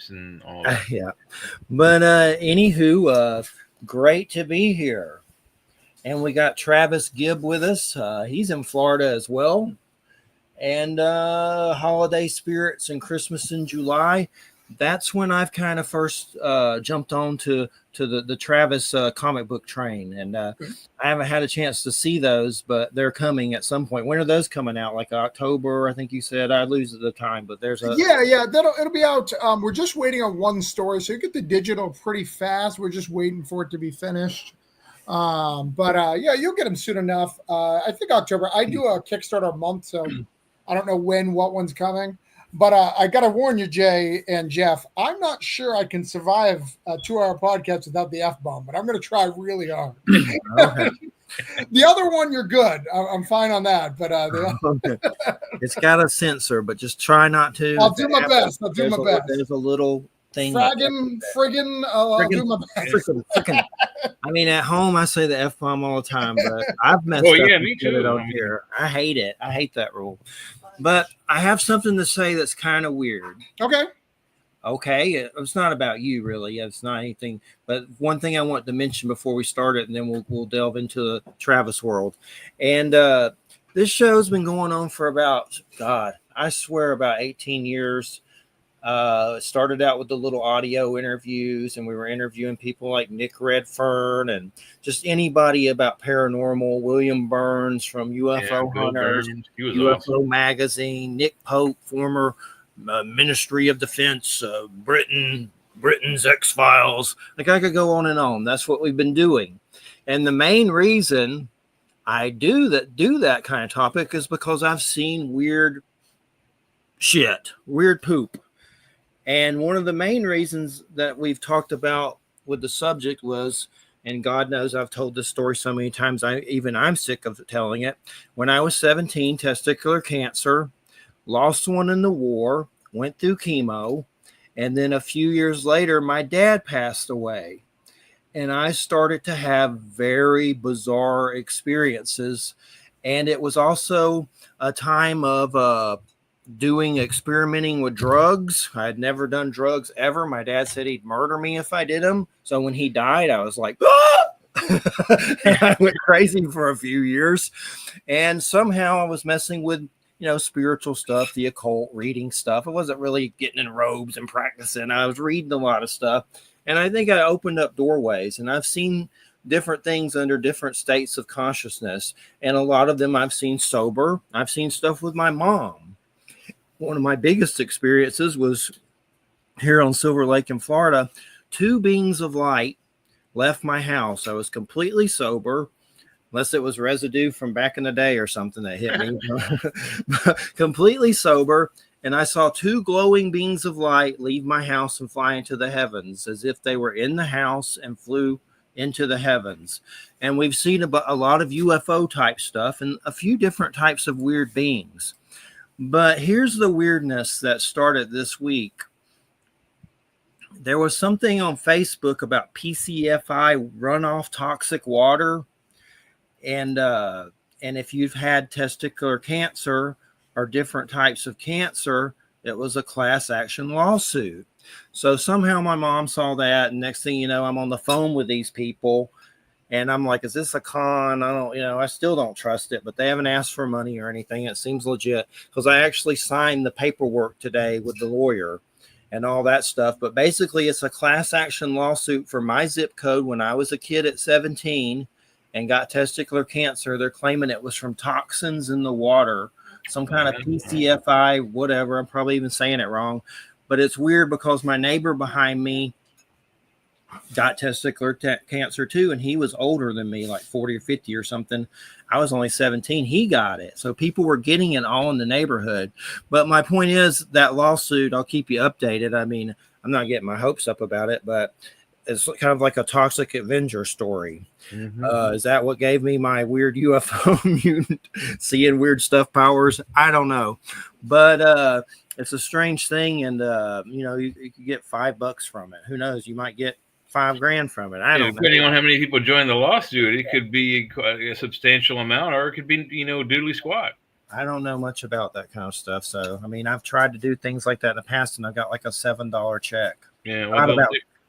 and all that. Yeah. But anywho, great to be here. And we got Travis Gibb with us. He's in Florida as well. And holiday spirits and Christmas in July. That's when I've kind of first jumped on to the Travis comic book train. And I haven't had a chance to see those, but they're coming at some point. When are those coming out? Like October, I think you said. I lose the time, but there's a... Yeah, it'll be out. We're just waiting on one story, so you get the digital pretty fast. We're just waiting for it to be finished. But you'll get them soon enough. I think October. I do a Kickstarter month, so I don't know what one's coming. But I got to warn you, Jay and Jeff, I'm not sure I can survive a 2-hour podcast without the F-bomb, but I'm going to try really hard. Okay. The other one, you're good. I'm fine on that. But it's got a censor, but just try not to. I'll do my best. There's a little thing. Friggin', I'll do my best. I mean, at home, I say the F-bomb all the time, but I've messed up. Yeah, me too. On here. I hate it. I hate that rule. But I have something to say that's kind of weird. Okay. It's not about you, really. It's not anything. But one thing I want to mention before we start it, and then we'll delve into the Travis world. And this show's been going on for about 18 years. It started out with the little audio interviews, and we were interviewing people like Nick Redfern and just anybody about paranormal. William Burns from UFO Hunters, UFO awesome. Magazine, Nick Pope, former Ministry of Defense, Britain's X-Files. Like, I could go on and on. That's what we've been doing. And the main reason I do that kind of topic is because I've seen weird shit, weird poop. And one of the main reasons that we've talked about with the subject was, and God knows I've told this story so many times, I'm sick of telling it. When I was 17, testicular cancer, lost one in the war, went through chemo, and then a few years later, my dad passed away. And I started to have very bizarre experiences. And it was also a time of experimenting with drugs. I had never done drugs ever. My dad said he'd murder me if I did them. So when he died, I was like, ah! And I went crazy for a few years. And somehow I was messing with, spiritual stuff, the occult, reading stuff. I wasn't really getting in robes and practicing. I was reading a lot of stuff. And I think I opened up doorways, and I've seen different things under different states of consciousness. And a lot of them I've seen sober. I've seen stuff with my mom. One of my biggest experiences was here on Silver Lake in Florida. 2 beings of light left my house. I was completely sober, unless it was residue from back in the day or something that hit me. Completely sober. And I saw 2 glowing beings of light leave my house and fly into the heavens as if they were in the house and flew into the heavens. And we've seen a lot of UFO type stuff and a few different types of weird beings. But here's the weirdness that started this week. There was something on Facebook about PCFI runoff toxic water. And if you've had testicular cancer or different types of cancer, it was a class action lawsuit. So somehow my mom saw that. And next thing you know, I'm on the phone with these people. And I'm like, is this a con? I still don't trust it, but they haven't asked for money or anything. It seems legit because I actually signed the paperwork today with the lawyer and all that stuff. But basically, it's a class action lawsuit for my zip code when I was a kid at 17 and got testicular cancer. They're claiming it was from toxins in the water, some kind of PCFI, whatever. I'm probably even saying it wrong. But it's weird because my neighbor behind me got testicular cancer too, and he was older than me, like 40 or 50 or something. I was only 17. He got it. So people were getting it all in the neighborhood. But my point is that lawsuit, I'll keep you updated. I mean, I'm not getting my hopes up about it, but it's kind of like a Toxic Avenger story. Mm-hmm. Is that what gave me my weird UFO mutant seeing weird stuff powers? I don't know. But it's a strange thing. And, you could get $5 from it. Who knows? You might get $5,000 from it. I don't know. Depending on how many people join the lawsuit, it could be a substantial amount, or it could be, doodly squat. I don't know much about that kind of stuff. So, I mean, I've tried to do things like that in the past, and I got like a $7 check. Yeah, well,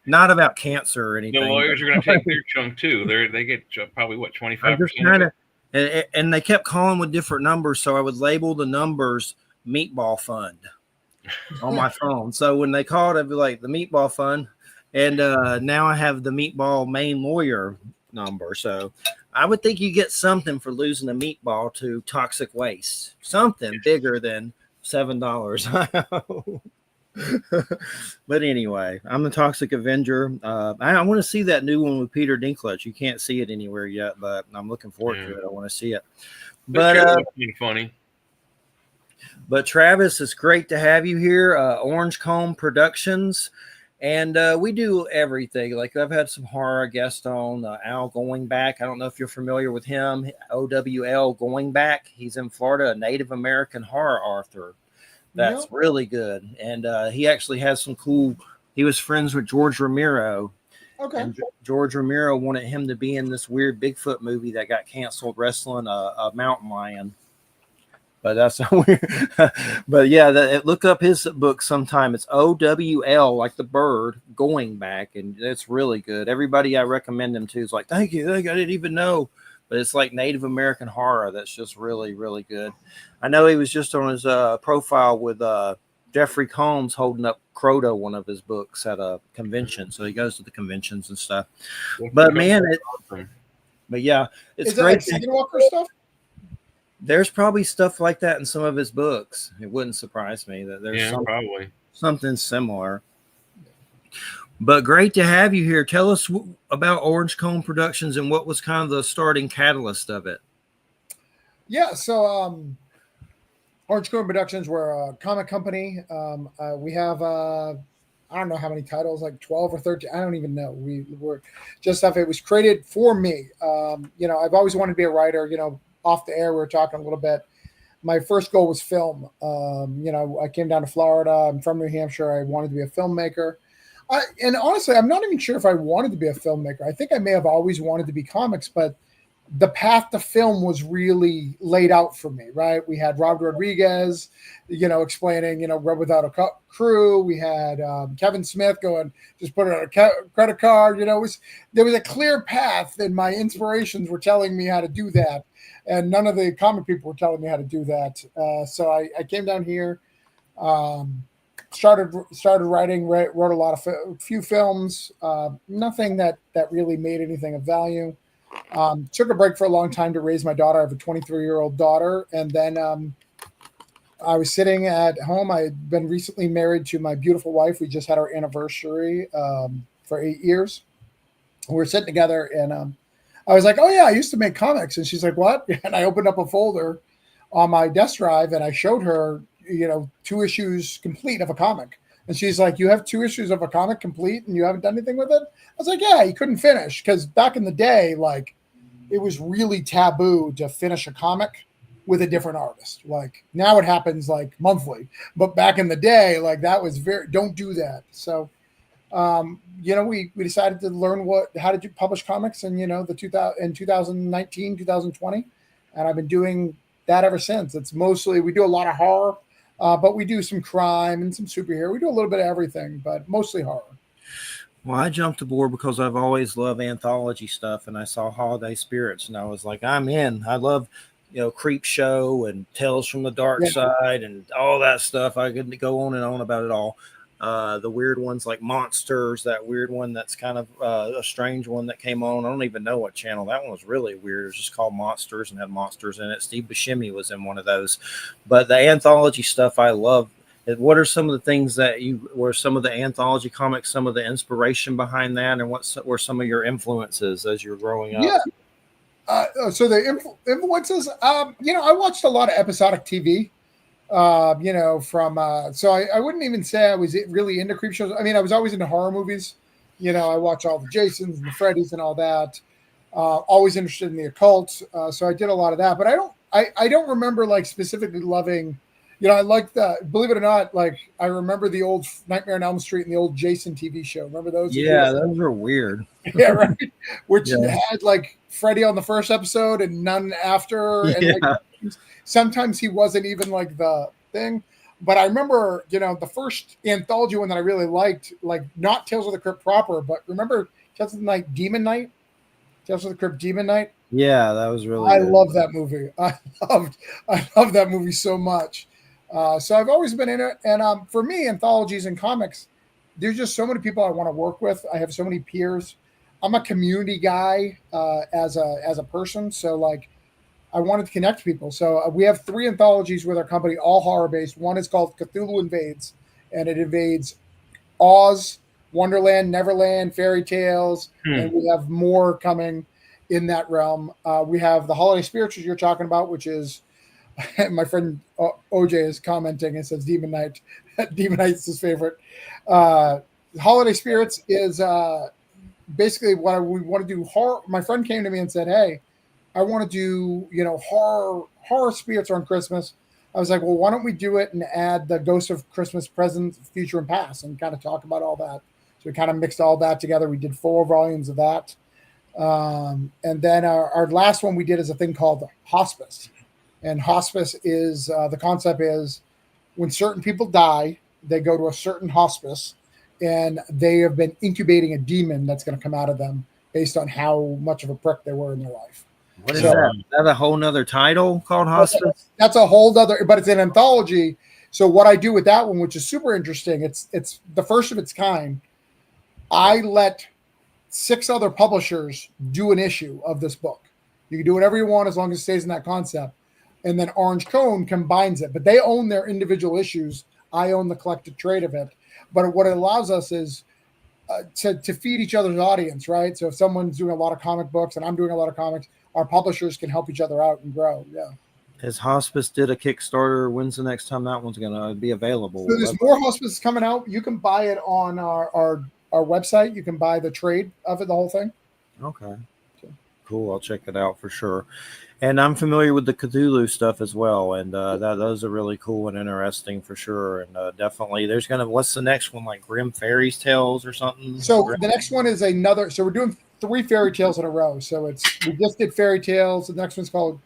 not about cancer or the anything. lawyers are going to take their chunk too. They get probably what 25%. And they kept calling with different numbers, so I would label the numbers Meatball Fund on my phone. So when they called, I'd be like the Meatball Fund, and now I have the Meatball Main Lawyer number. So I would think you get something for losing a meatball to toxic waste, something bigger than $7. But anyway, I'm the Toxic Avenger. I want to see that new one with Peter Dinklage. You can't see it anywhere yet, but I'm looking forward to it. I want to see it. But funny. But Travis, it's great to have you here. Orange Comb Productions. And we do everything. Like I've had some horror guests on, Al Going Back. I don't know if you're familiar with him. OWL Going Back. He's in Florida, a Native American horror author. That's really good. And he actually has some cool. He was friends with George Romero. Okay. And George Romero wanted him to be in this weird Bigfoot movie that got canceled, wrestling a mountain lion. But that's so weird. But yeah, look up his book sometime. It's OWL, like the bird, Going Back, and it's really good. Everybody I recommend him to is like, thank you. I didn't even know. But it's like Native American horror that's just really, really good. I know he was just on his profile with Jeffrey Combs holding up Crota, one of his books, at a convention. So he goes to the conventions and stuff. But man, yeah, it's great. Is that like Skinwalker stuff? There's probably stuff like that in some of his books. It wouldn't surprise me that there's probably something similar. But great to have you here. Tell us about Orange Comb Productions and what was kind of the starting catalyst of it. Yeah, so Orange Comb Productions, we're a comic company. We have I don't know how many titles, like 12 or 13. I don't even know. We're just stuff. It was created for me. I've always wanted to be a writer. Off the air, we were talking a little bit. My first goal was film. I came down to Florida. I'm from New Hampshire. I wanted to be a filmmaker. And honestly, I'm not even sure if I wanted to be a filmmaker. I think I may have always wanted to be comics, but the path to film was really laid out for me, right? We had Robert Rodriguez, explaining, Red Without a Crew. We had Kevin Smith going, just put it on a credit card. There was a clear path, and my inspirations were telling me how to do that. And none of the comic people were telling me how to do that. So I came down here, started writing, wrote a few films, nothing that really made anything of value. Took a break for a long time to raise my daughter. I have a 23-year-old daughter. And then I was sitting at home. I had been recently married to my beautiful wife. We just had our anniversary for 8 years. We were sitting together, and I was like, oh, yeah, I used to make comics. And she's like, what? And I opened up a folder on my desk drive, and I showed her, 2 issues complete of a comic. And she's like, you have 2 issues of a comic complete and you haven't done anything with it? I was like, yeah, you couldn't finish. Because back in the day, like, it was really taboo to finish a comic with a different artist. Like, now it happens like monthly. But back in the day, like, that was don't do that. So, we decided to learn how to publish comics in, in 2019, 2020. And I've been doing that ever since. It's mostly, we do a lot of horror, but we do some crime and some superhero. We do a little bit of everything, but mostly horror. Well, I jumped aboard because I've always loved anthology stuff, and I saw Holiday Spirits, and I was like, I'm in. I love, Creep Show and Tales from the Dark Side and all that stuff. I could go on and on about it all. The weird ones like Monsters, that weird one that's kind of a strange one that came on. I don't even know what channel. That one was really weird. It was just called Monsters and had monsters in it. Steve Buscemi was in one of those. But the anthology stuff I love. What are some of the things that were some of the anthology comics, some of the inspiration behind that, and what were some of your influences as you're growing up? Yeah. So the influences, I watched a lot of episodic TV. So I wouldn't even say I was really into creep shows. I mean, I was always into horror movies. I watch all the Jasons and the Freddys and all that. Always interested in the occult. So I did a lot of that, but I don't remember like specifically loving, I like believe it or not, like I remember the old Nightmare on Elm Street and the old Jason TV show. Remember those? Yeah, those were weird. Yeah, right. Which had like Freddy on the first episode and none after. And Sometimes he wasn't even like the thing. But I remember, the first anthology one that I really liked, like not Tales of the Crypt proper, but remember Tales of the Night, Demon Knight? Tales of the Crypt, Demon Knight? Yeah, that was really I good. love that movie. I love that movie so much. So I've always been in it. And for me, anthologies and comics, there's just so many people I want to work with. I have so many peers. I'm a community guy as a person. So like I wanted to connect people. So we have 3 anthologies with our company, all horror based. One is called Cthulhu Invades, and it invades Oz, Wonderland, Neverland, fairy tales, and we have more coming in that realm. We have the holiday spirituals you're talking about, which is my friend OJ is commenting and says Demon Knight. Demon Knight's his favorite. Holiday spirits is basically what we want to do. Horror. My friend came to me and said, "Hey, I want to do horror spirits on Christmas." I was like, well, why don't we do it and add the Ghost of Christmas Present, Future, and Past and kind of talk about all that. So we kind of mixed all that together. We did 4 volumes of that. And then our last one we did is a thing called hospice. And hospice is, the concept is when certain people die, they go to a certain hospice and they have been incubating a demon that's going to come out of them based on how much of a prick they were in their life. What is that? Is that a whole nother title called hospice? That's a whole other, but it's an anthology. So what I do with that one, which is super interesting, it's the first of its kind. I let 6 other publishers do an issue of this book. You can do whatever you want as long as it stays in that concept. And then Orange Cone combines it, but they own their individual issues. I own the collective trade of it. But what it allows us is to feed each other's audience, right? So if someone's doing a lot of comic books and I'm doing a lot of comics, our publishers can help each other out and grow. Yeah. As Hospice did a Kickstarter, when's the next time that one's going to be available? So there's more Hospice coming out. You can buy it on our website. You can buy the trade of it, the whole thing. Okay. Cool. I'll check it out for sure. And I'm familiar with the Cthulhu stuff as well. And those are really cool and interesting for sure. And definitely what's the next one? Like Grim Fairies Tales or something? So the next one is another. So we're doing 3 fairy tales in a row. So we just did fairy tales. The next one's called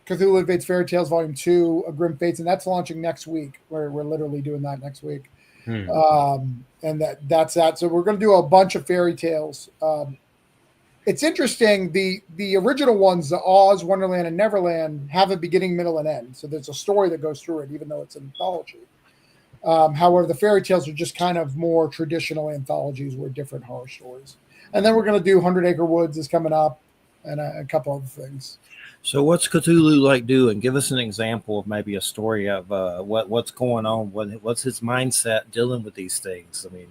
Cthulhu Invades Fairy Tales Volume 2, A Grim Fates. And that's launching next week. We're literally doing that next week. And that's that. So we're going to do a bunch of fairy tales. It's interesting. The original ones, the Oz, Wonderland, and Neverland, have a beginning, middle, and end. So there's a story that goes through it, even though it's an anthology. However, the fairy tales are just kind of more traditional anthologies with different horror stories. And then we're going to do 100 Acre Woods is coming up, and a couple other things. So what's Cthulhu like doing? Give us an example of maybe a story of what's going on. What's his mindset dealing with these things? I mean,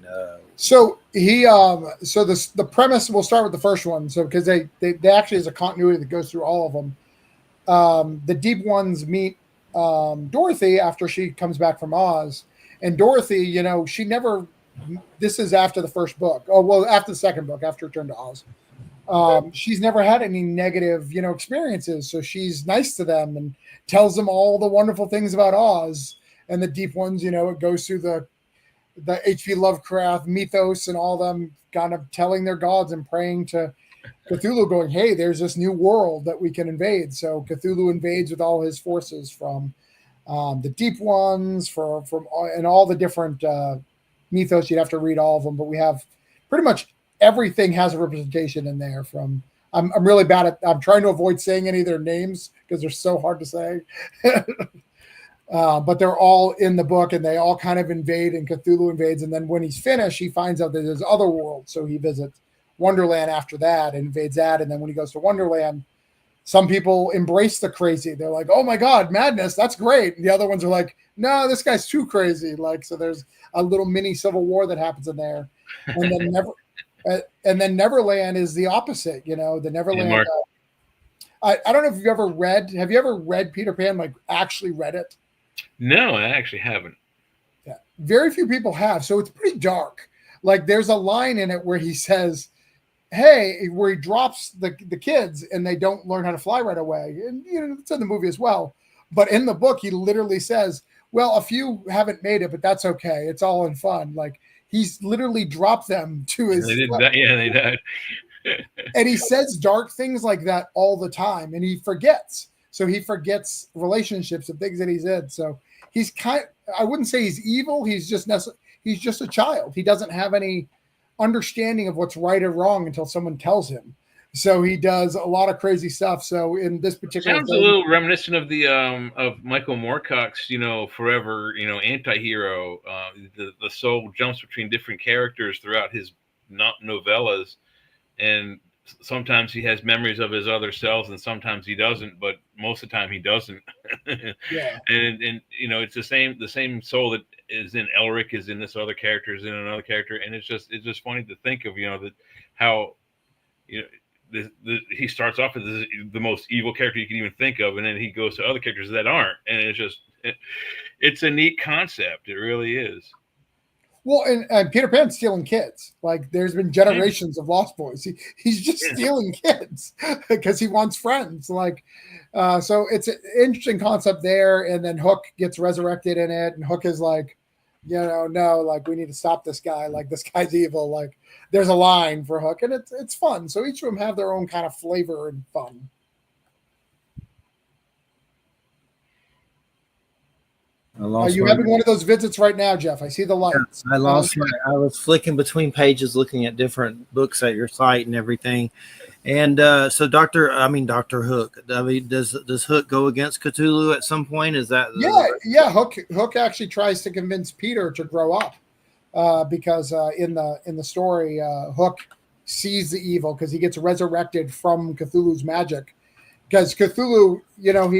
so he the premise. We'll start with the first one. So because they actually is a continuity that goes through all of them. The deep ones meet Dorothy after she comes back from Oz, and Dorothy, she never. This is after the first book. Oh well, after the second book, after Return to Oz. She's never had any negative, experiences. So she's nice to them and tells them all the wonderful things about Oz. And the deep ones, it goes through the H.P. Lovecraft mythos and all them kind of telling their gods and praying to Cthulhu going, hey, there's this new world that we can invade. So Cthulhu invades with all his forces from the deep ones, from and all the different mythos. You'd have to read all of them, but we have pretty much everything has a representation in there. From I'm really bad at. I'm trying to avoid saying any of their names because they're so hard to say. But they're all in the book, and they all kind of invade, and Cthulhu invades. And then when he's finished, he finds out that there's other worlds. So he visits Wonderland after that, and invades that. And then when he goes to Wonderland, some people embrace the crazy. They're like, "Oh my God, madness! That's great." And the other ones are like, "No, this guy's too crazy." Like, so there's a little mini civil war that happens in there, and then Neverland is the opposite. The Neverland. I don't know if you've ever read. Have you ever read Peter Pan? Like actually read it? No, I actually haven't. Yeah, very few people have. So it's pretty dark. Like there's a line in it where he says, "Hey," where he drops the kids and they don't learn how to fly right away. And it's in the movie as well. But in the book, he literally says, "Well, a few haven't made it, but that's okay. It's all in fun." Like he's literally dropped them to his. They did that. Yeah, they died. And he says dark things like that all the time, and he forgets. so he forgets relationships and things that he's in. So he's I wouldn't say he's evil. He's just a child. He doesn't have any understanding of what's right or wrong until someone tells him. So he does a lot of crazy stuff. So in this particular sounds a little reminiscent of the of Michael Moorcock's, forever, anti-hero. The soul jumps between different characters throughout his novellas, and sometimes he has memories of his other selves, and sometimes he doesn't. But most of the time, he doesn't. Yeah. And it's the same soul that is in Elric is in this other character, is in another character, and it's just funny to think of that how he starts off as the most evil character you can even think of, and then he goes to other characters that aren't, and it's a neat concept. It really is. Well, and Peter Pan's stealing kids. Like, there's been generations of Lost Boys. He's just stealing kids because he wants friends. Like, so it's an interesting concept there. And then Hook gets resurrected in it, and Hook is like, no, like, we need to stop this guy. Like, this guy's evil. Like, there's a line for Hook, and it's fun. So each of them have their own kind of flavor and fun. Are you having one of those visits right now, Jeff? I see the lights. I was flicking between pages looking at different books at your site and everything. And so Dr. Hook, does Hook go against Cthulhu at some point? Is that yeah. Hook actually tries to convince Peter to grow up because in the story, Hook sees the evil because he gets resurrected from Cthulhu's magic. Because Cthulhu,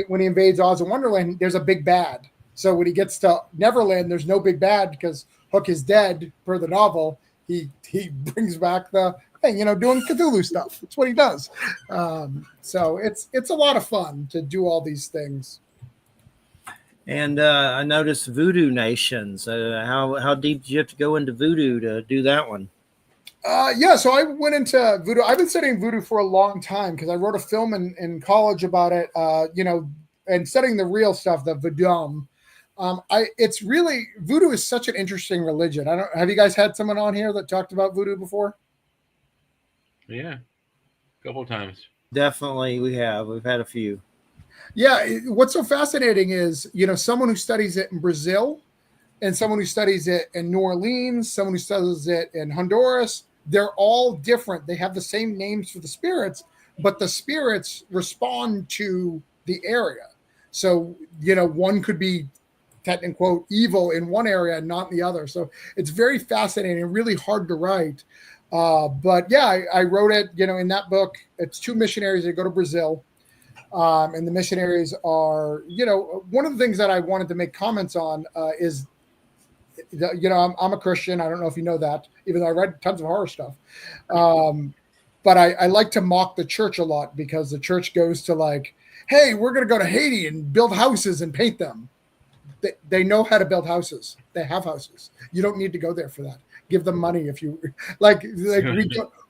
when he invades Oz and Wonderland, there's a big bad. So when he gets to Neverland, there's no big bad because Hook is dead per the novel. He brings back the thing, doing Cthulhu stuff. That's what he does. So it's a lot of fun to do all these things. And I noticed Voodoo Nations. How deep did you have to go into Voodoo to do that one? So I went into Voodoo. I've been studying Voodoo for a long time because I wrote a film in college about it, and studying the real stuff, the Voodoo. It's really, Voodoo is such an interesting religion. Have you guys had someone on here that talked about Voodoo before? Yeah, a couple of times. Definitely, we have. We've had a few. Yeah, what's so fascinating is, someone who studies it in Brazil and someone who studies it in New Orleans, someone who studies it in Honduras, they're all different. They have the same names for the spirits, but the spirits respond to the area. So, one could be quote evil in one area and not in the other. So it's very fascinating and really hard to write. But yeah, I wrote it, in that book. It's two missionaries that go to Brazil. And the missionaries are, one of the things that I wanted to make comments on is, I'm a Christian. I don't know if you know that, even though I read tons of horror stuff. But I like to mock the church a lot because the church goes to like, hey, we're going to go to Haiti and build houses and paint them. They know how to build houses. They have houses. You don't need to go there for that. Give them money if you like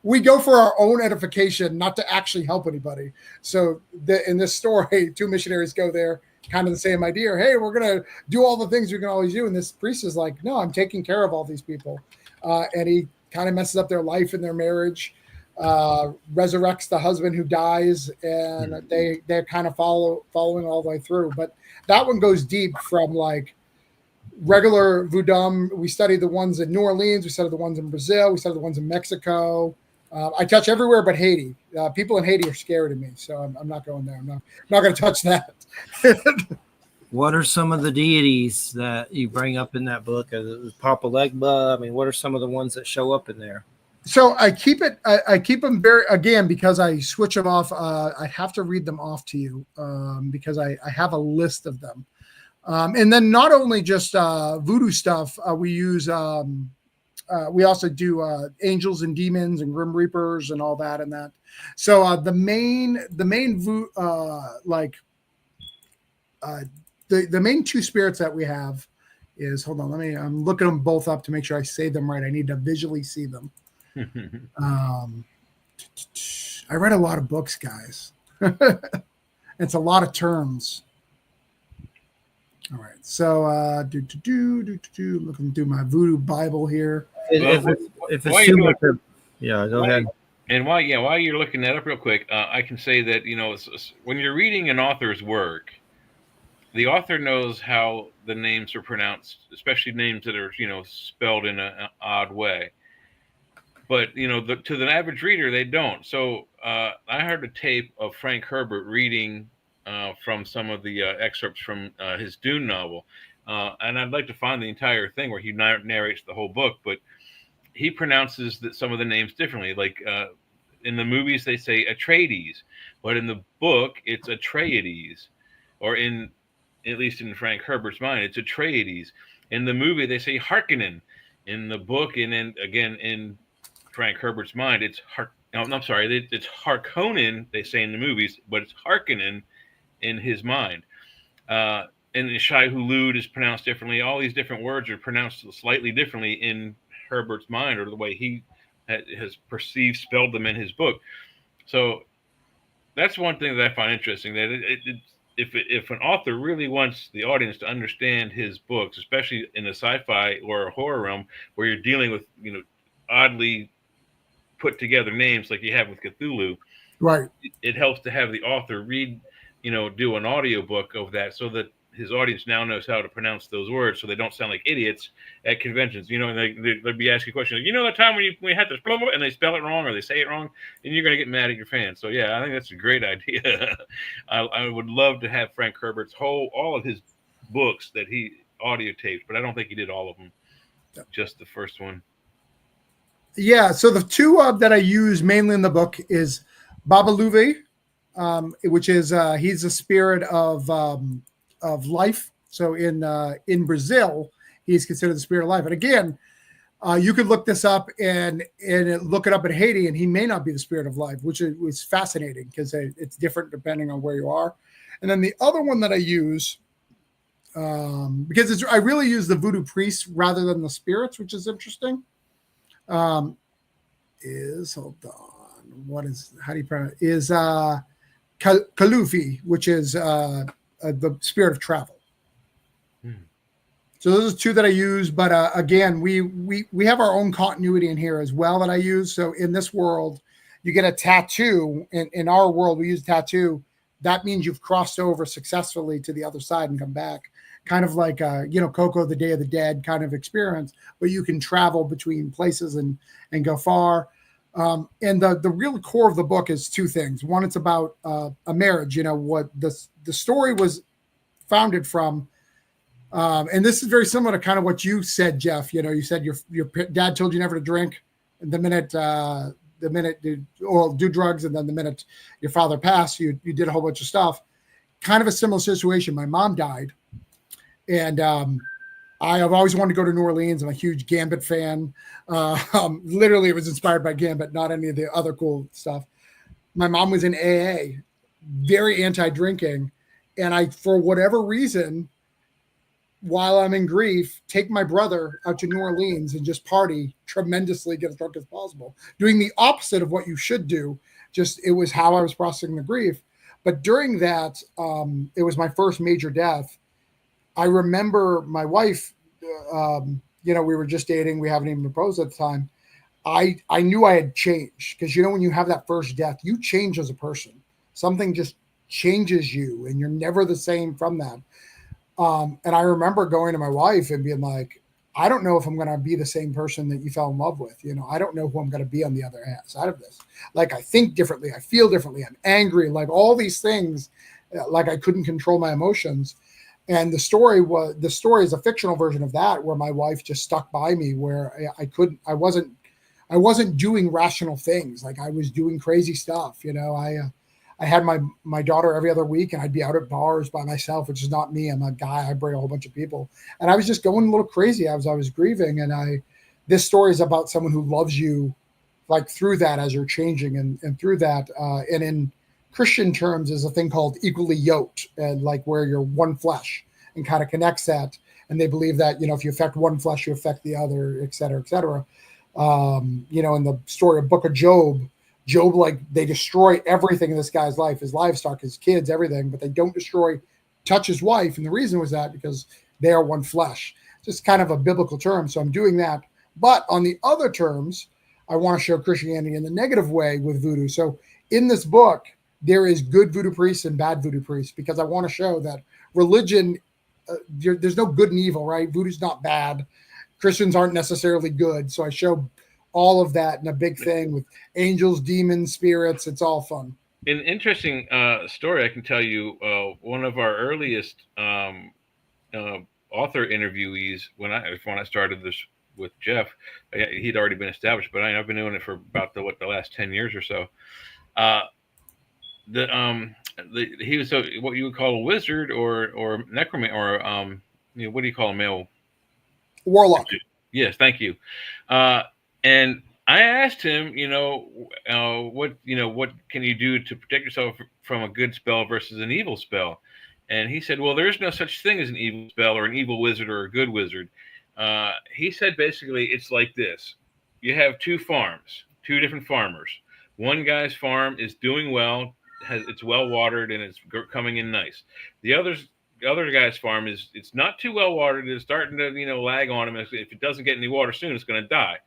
we go for our own edification, not to actually help anybody. So in this story, two missionaries go there, kind of the same idea. Hey, we're going to do all the things we can always do. And this priest is like, no, I'm taking care of all these people. And he kind of messes up their life and their marriage, resurrects the husband who dies, and they're kind of following all the way through. But that one goes deep from like regular voodoo. We studied the ones in New Orleans. We studied the ones in Brazil. We studied the ones in Mexico. I touch everywhere but Haiti. People in Haiti are scary to me, so I'm not going there. I'm not going to touch that. What are some of the deities that you bring up in that book? Papa Legba. I mean, what are some of the ones that show up in there? So I keep them very, again, because I switch them off. I have to read them off to you because I have a list of them. And then not only just voodoo stuff, we use, we also do angels and demons and grim reapers and all that and that. So the main two spirits that we have is, hold on, I'm looking them both up to make sure I say them right. I need to visually see them. I read a lot of books, guys. It's a lot of terms. All right, so looking through my voodoo Bible here. If it's too much, yeah, go ahead. And while you're looking that up real quick, I can say that when you're reading an author's work, the author knows how the names are pronounced, especially names that are spelled in an odd way. But to the average reader, they don't. So I heard a tape of Frank Herbert reading from some of the excerpts from his Dune novel, and I'd like to find the entire thing where he narrates the whole book. But he pronounces some of the names differently. Like in the movies, they say Atreides, but in the book, it's Atreides, or at least in Frank Herbert's mind, it's Atreides. In the movie, they say Harkonnen. In the book, and then again in Frank Herbert's mind, it's I'm sorry, it's Harkonnen. They say in the movies, but it's Harkonnen in his mind. And Shai Hulud is pronounced differently. All these different words are pronounced slightly differently in Herbert's mind, or the way he has perceived spelled them in his book. So that's one thing that I find interesting. That if an author really wants the audience to understand his books, especially in a sci-fi or a horror realm where you're dealing with oddly put together names like you have with Cthulhu, Right. it helps to have the author read, do an audiobook of that, so that his audience now knows how to pronounce those words, so they don't sound like idiots at conventions. And they'd be asking questions like, that time when we had this blah, blah, and they spell it wrong or they say it wrong, and you're going to get mad at your fans. So yeah, I think that's a great idea. I would love to have Frank Herbert's all of his books that he audio taped, but I don't think he did all of them. Just the first one. Yeah, so the two that I use mainly in the book is Babaluve, which is he's a spirit of life. So in Brazil, he's considered the spirit of life. And again, you could look this up and look it up in Haiti, and he may not be the spirit of life, which is fascinating because it's different depending on where you are. And then the other one that I use, because I really use the voodoo priests rather than the spirits, which is interesting. Hold on, how do you pronounce it? Is Kalufi, which is the spirit of travel. So those are two that I use, but again, we have our own continuity in here as well that I use. So in this world, you get a tattoo. In our world, we use a tattoo. That means you've crossed over successfully to the other side and come back. Kind of like Coco, the Day of the Dead kind of experience, where you can travel between places and go far. And the real core of the book is two things. One, it's about a marriage. What the story was founded from. And this is very similar to kind of what you said, Jeff. You said your dad told you never to drink. And the minute or do drugs, and then the minute your father passed, you did a whole bunch of stuff. Kind of a similar situation. My mom died. And I have always wanted to go to New Orleans. I'm a huge Gambit fan. Literally, it was inspired by Gambit, not any of the other cool stuff. My mom was in AA, very anti-drinking. And I, for whatever reason, while I'm in grief, take my brother out to New Orleans and just party tremendously, get as drunk as possible. Doing the opposite of what you should do. Just, it was how I was processing the grief. But during that, it was my first major death. I remember my wife, we were just dating. We haven't even proposed at the time. I knew I had changed because, when you have that first death, you change as a person. Something just changes you and you're never the same from that. And I remember going to my wife and being like, I don't know if I'm going to be the same person that you fell in love with. I don't know who I'm going to be on the other side of this. Like, I think differently. I feel differently. I'm angry. Like, all these things, like I couldn't control my emotions. And the story is a fictional version of that, where my wife just stuck by me, where I wasn't doing rational things. Like, I was doing crazy stuff. I had my daughter every other week, and I'd be out at bars by myself, which is not me. I'm a guy. I bring a whole bunch of people, and I was just going a little crazy as I was grieving. And this story is about someone who loves you, like, through that as you're changing, and through that, and in Christian terms, is a thing called equally yoked, and like where you're one flesh, and kind of connects that. And they believe that, if you affect one flesh, you affect the other, et cetera, et cetera. In the story of Book of Job, like, they destroy everything in this guy's life, his livestock, his kids, everything, but they don't touch his wife. And the reason was that because they are one flesh. Just kind of a biblical term. So I'm doing that. But on the other terms, I want to show Christianity in the negative way with voodoo. So in this book, there is good voodoo priests and bad voodoo priests because I want to show that religion, there's no good and evil, right? Voodoo's not bad. Christians aren't necessarily good. So I show all of that in a big thing with angels, demons, spirits. It's all fun. An interesting story I can tell you. One of our earliest author interviewees when I started this with Jeff, he'd already been established, but I've been doing it for about the last 10 years or so. He was what you would call a wizard or necromancer or what do you call a male? Warlock. Yes, thank you. And I asked him, what can you do to protect yourself from a good spell versus an evil spell? And he said, well, there is no such thing as an evil spell or an evil wizard or a good wizard. He said, basically, it's like this. You have two different farmers. One guy's farm is doing well, it's well watered, and it's coming in nice. The other guy's farm it's not too well watered. It's starting to lag on him. If it doesn't get any water soon, it's going to die.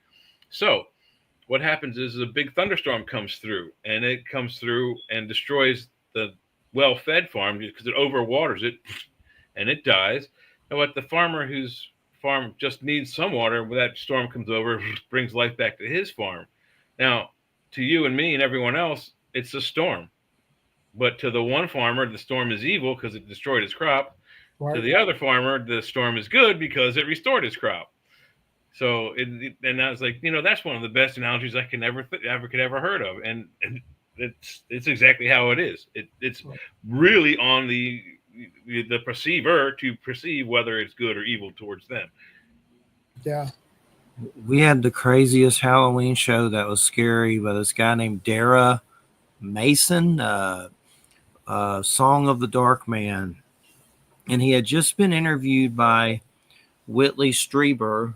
So what happens is a big thunderstorm comes through, and it comes through and destroys the well-fed farm because it overwaters it, and it dies. And what the farmer whose farm just needs some water, when that storm comes over, brings life back to his farm. Now, to you and me and everyone else, it's a storm. But to the one farmer, the storm is evil because it destroyed his crop. Right. To the other farmer, the storm is good because it restored his crop. So, and I was like, that's one of the best analogies I could ever heard of, and it's exactly how it is. It's really on the perceiver to perceive whether it's good or evil towards them. Yeah. We had the craziest Halloween show that was scary by this guy named Dara Mason, Song of the Dark Man. And he had just been interviewed by Whitley Strieber,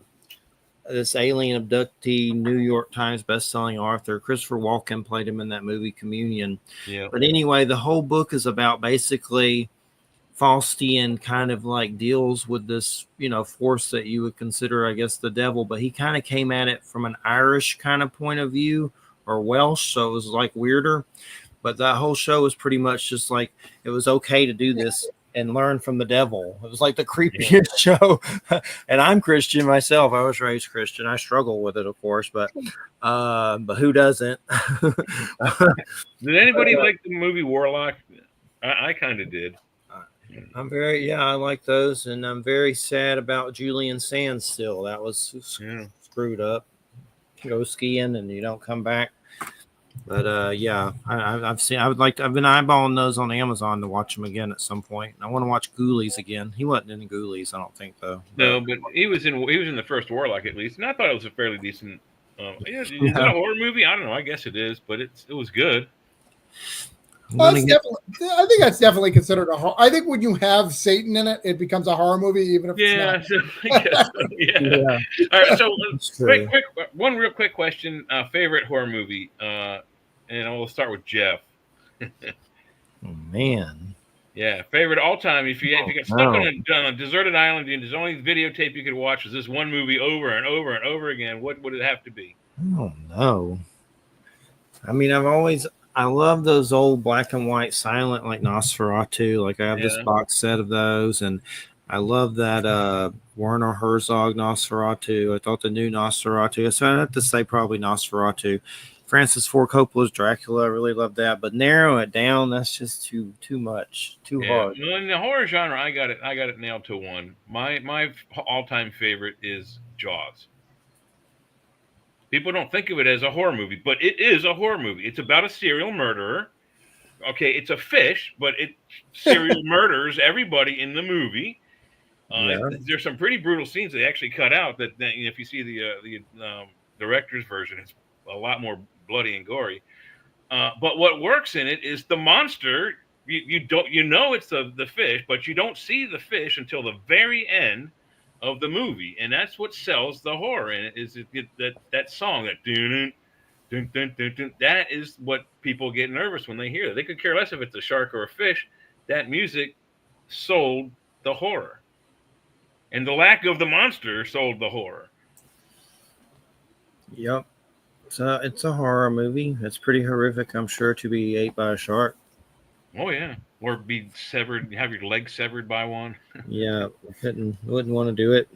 this alien abductee, New York Times bestselling author. Christopher Walken played him in that movie Communion. Yeah. But anyway, the whole book is about basically Faustian kind of like deals with this, force that you would consider, I guess, the devil. But he kind of came at it from an Irish kind of point of view, or Welsh. So it was like weirder. But that whole show was pretty much just like it was okay to do this and learn from the devil. It was like the creepiest show. And I'm Christian myself. I was raised Christian. I struggle with it, of course, but who doesn't? Did anybody like the movie Warlock? I kind of did. I like those, and I'm very sad about Julian Sands still. That was screwed up. Go skiing and you don't come back. But I've been eyeballing those on Amazon to watch them again at some point. I want to watch Ghoulies again. He wasn't in Ghoulies, I don't think, though. No, but he was in the first Warlock at least, and I thought it was a fairly decent. Is it a horror movie? I don't know. I guess it is, but it was good. I think that's definitely considered a horror. I think when you have Satan in it, it becomes a horror movie, even if it's not. I guess so, yeah. All right, so one real quick question: favorite horror movie? And we'll start with Jeff. Oh, man. Yeah, favorite all time. If you got stuck on a deserted island and there's only videotape you could watch is this one movie over and over and over again, what would it have to be? I don't know. I mean, I love those old black and white silent like Nosferatu. Like I have this box set of those, and I love that Werner Herzog Nosferatu. I thought the new Nosferatu. So I have to say probably Nosferatu. Francis Ford Coppola's Dracula. I really love that, but narrow it down. That's just too much, too hard. Well, in the horror genre, I got it nailed to one. My all-time favorite is Jaws. People don't think of it as a horror movie, but it is a horror movie. It's about a serial murderer. Okay, it's a fish, but it serial murders everybody in the movie. There's some pretty brutal scenes they actually cut out. That if you see the director's version, it's a lot more bloody and gory. But what works in it is the monster. You don't it's the fish, but you don't see the fish until the very end of the movie, and that's what sells the horror. And that song, that dun, dun, dun, dun, dun, that is what people get nervous when they hear. They could care less if it's a shark or a fish. That music sold the horror, and the lack of the monster sold the horror. Yep. It's a horror movie. It's pretty horrific, I'm sure, to be ate by a shark. Oh yeah, or be severed, have your leg severed by one. Yeah, wouldn't want to do it.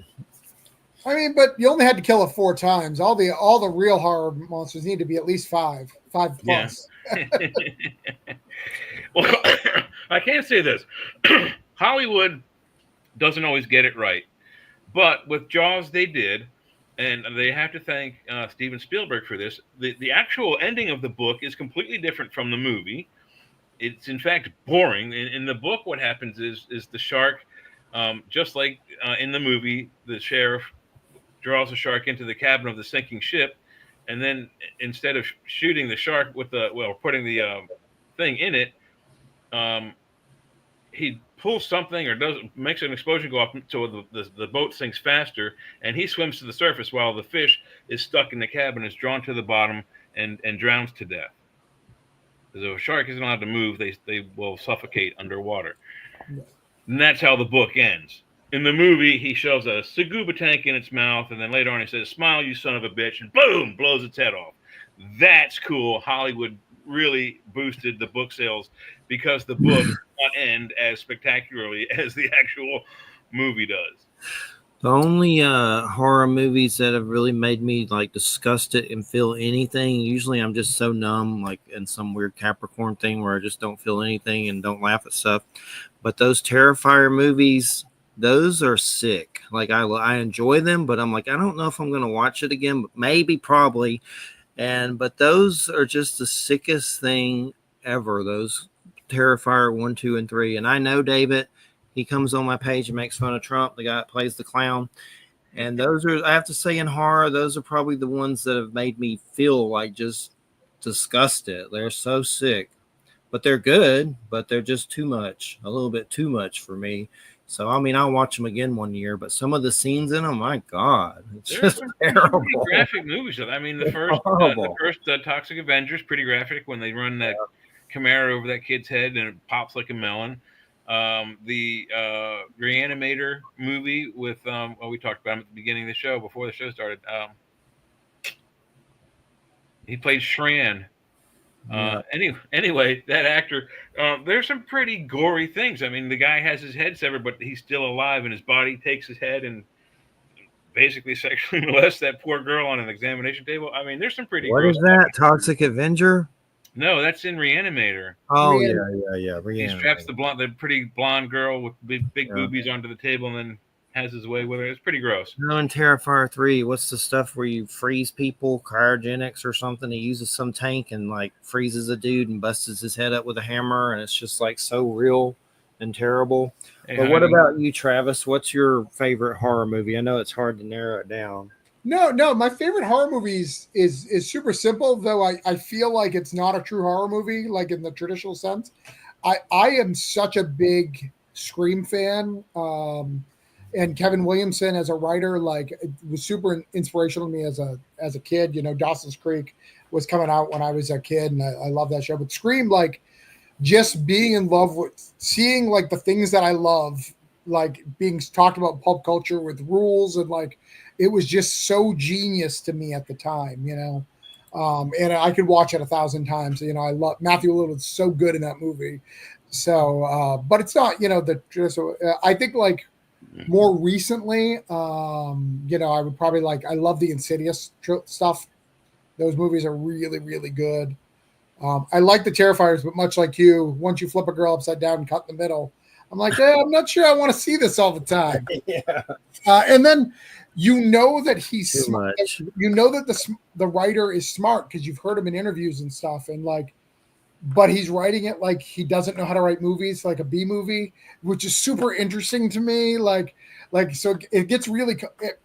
I mean, but you only had to kill it 4 times. All the real horror monsters need to be at least five Yeah. plus. Well, I can't say this. Hollywood doesn't always get it right, but with Jaws they did, and they have to thank Steven Spielberg for this. The actual ending of the book is completely different from the movie. It's in fact boring. In the book, what happens is the shark, just like in the movie, the sheriff draws the shark into the cabin of the sinking ship, and then instead of shooting the shark with putting the thing in it, um, he pulls something or makes an explosion go up so the boat sinks faster, and he swims to the surface while the fish is stuck in the cabin, is drawn to the bottom, and drowns to death. Because if a shark isn't allowed to move, they will suffocate underwater. And that's how the book ends. In the movie, he shoves a scuba tank in its mouth, and then later on he says, "Smile, you son of a bitch," and boom, blows its head off. That's cool. Hollywood really boosted the book sales because the book does not end as spectacularly as the actual movie does. The only horror movies that have really made me like disgusted and feel anything, usually I'm just so numb, like in some weird Capricorn thing where I just don't feel anything and don't laugh at stuff. But those Terrifier movies, those are sick. Like I enjoy them, but I'm like, I don't know if I'm going to watch it again, but maybe, probably. But those are just the sickest thing ever. Those Terrifier 1, 2, and 3. And I know David, he comes on my page and makes fun of Trump, the guy that plays the clown. And those are, I have to say, in horror, those are probably the ones that have made me feel like just disgusted. They're so sick, but they're good, but they're just too much, a little bit too much for me. So, I mean, I'll watch them again one year, but some of the scenes in them, my God, it's just terrible. Pretty graphic movies. I mean, the first Toxic Avengers, pretty graphic when they run that Camaro over that kid's head and it pops like a melon. The Reanimator movie with we talked about him at the beginning of the show before the show started. He played Shran. Anyway, that actor. There's some pretty gory things. I mean, the guy has his head severed, but he's still alive, and his body takes his head and basically sexually molests that poor girl on an examination table. I mean, there's some pretty. What is that? Toxic Avenger? No, that's in Reanimator. Oh, yeah. Reanimator. He straps the pretty blonde girl with big boobies onto the table and then has his way with her. It's pretty gross. No, in Terrifier 3, what's the stuff where you freeze people, cryogenics or something? He uses some tank and like freezes a dude and busts his head up with a hammer, and it's just like so real and terrible. Hey, but what about you, Travis? What's your favorite horror movie? I know it's hard to narrow it down. No, my favorite horror movies is super simple, though I feel like it's not a true horror movie, like in the traditional sense. I am such a big Scream fan, and Kevin Williamson as a writer, like, it was super inspirational to me as a kid. You know, Dawson's Creek was coming out when I was a kid, and I love that show. But Scream, like, just being in love with seeing like the things that I love, like being talked about in pulp culture with rules, and like, it was just so genius to me at the time, you know. And I could watch it 1,000 times. You know, I love Matthew Lillard is so good in that movie. So, but it's not, you know, I think like more recently, you know, I would probably I love the Insidious stuff. Those movies are really, really good. I like the Terrifiers, but much like you, once you flip a girl upside down and cut in the middle, I'm like, I'm not sure I want to see this all the time. Yeah. And then you know that he's smart. You know that the writer is smart because you've heard him in interviews and stuff, and like, but he's writing it like he doesn't know how to write movies, like a B movie, which is super interesting to me. Like so it gets really.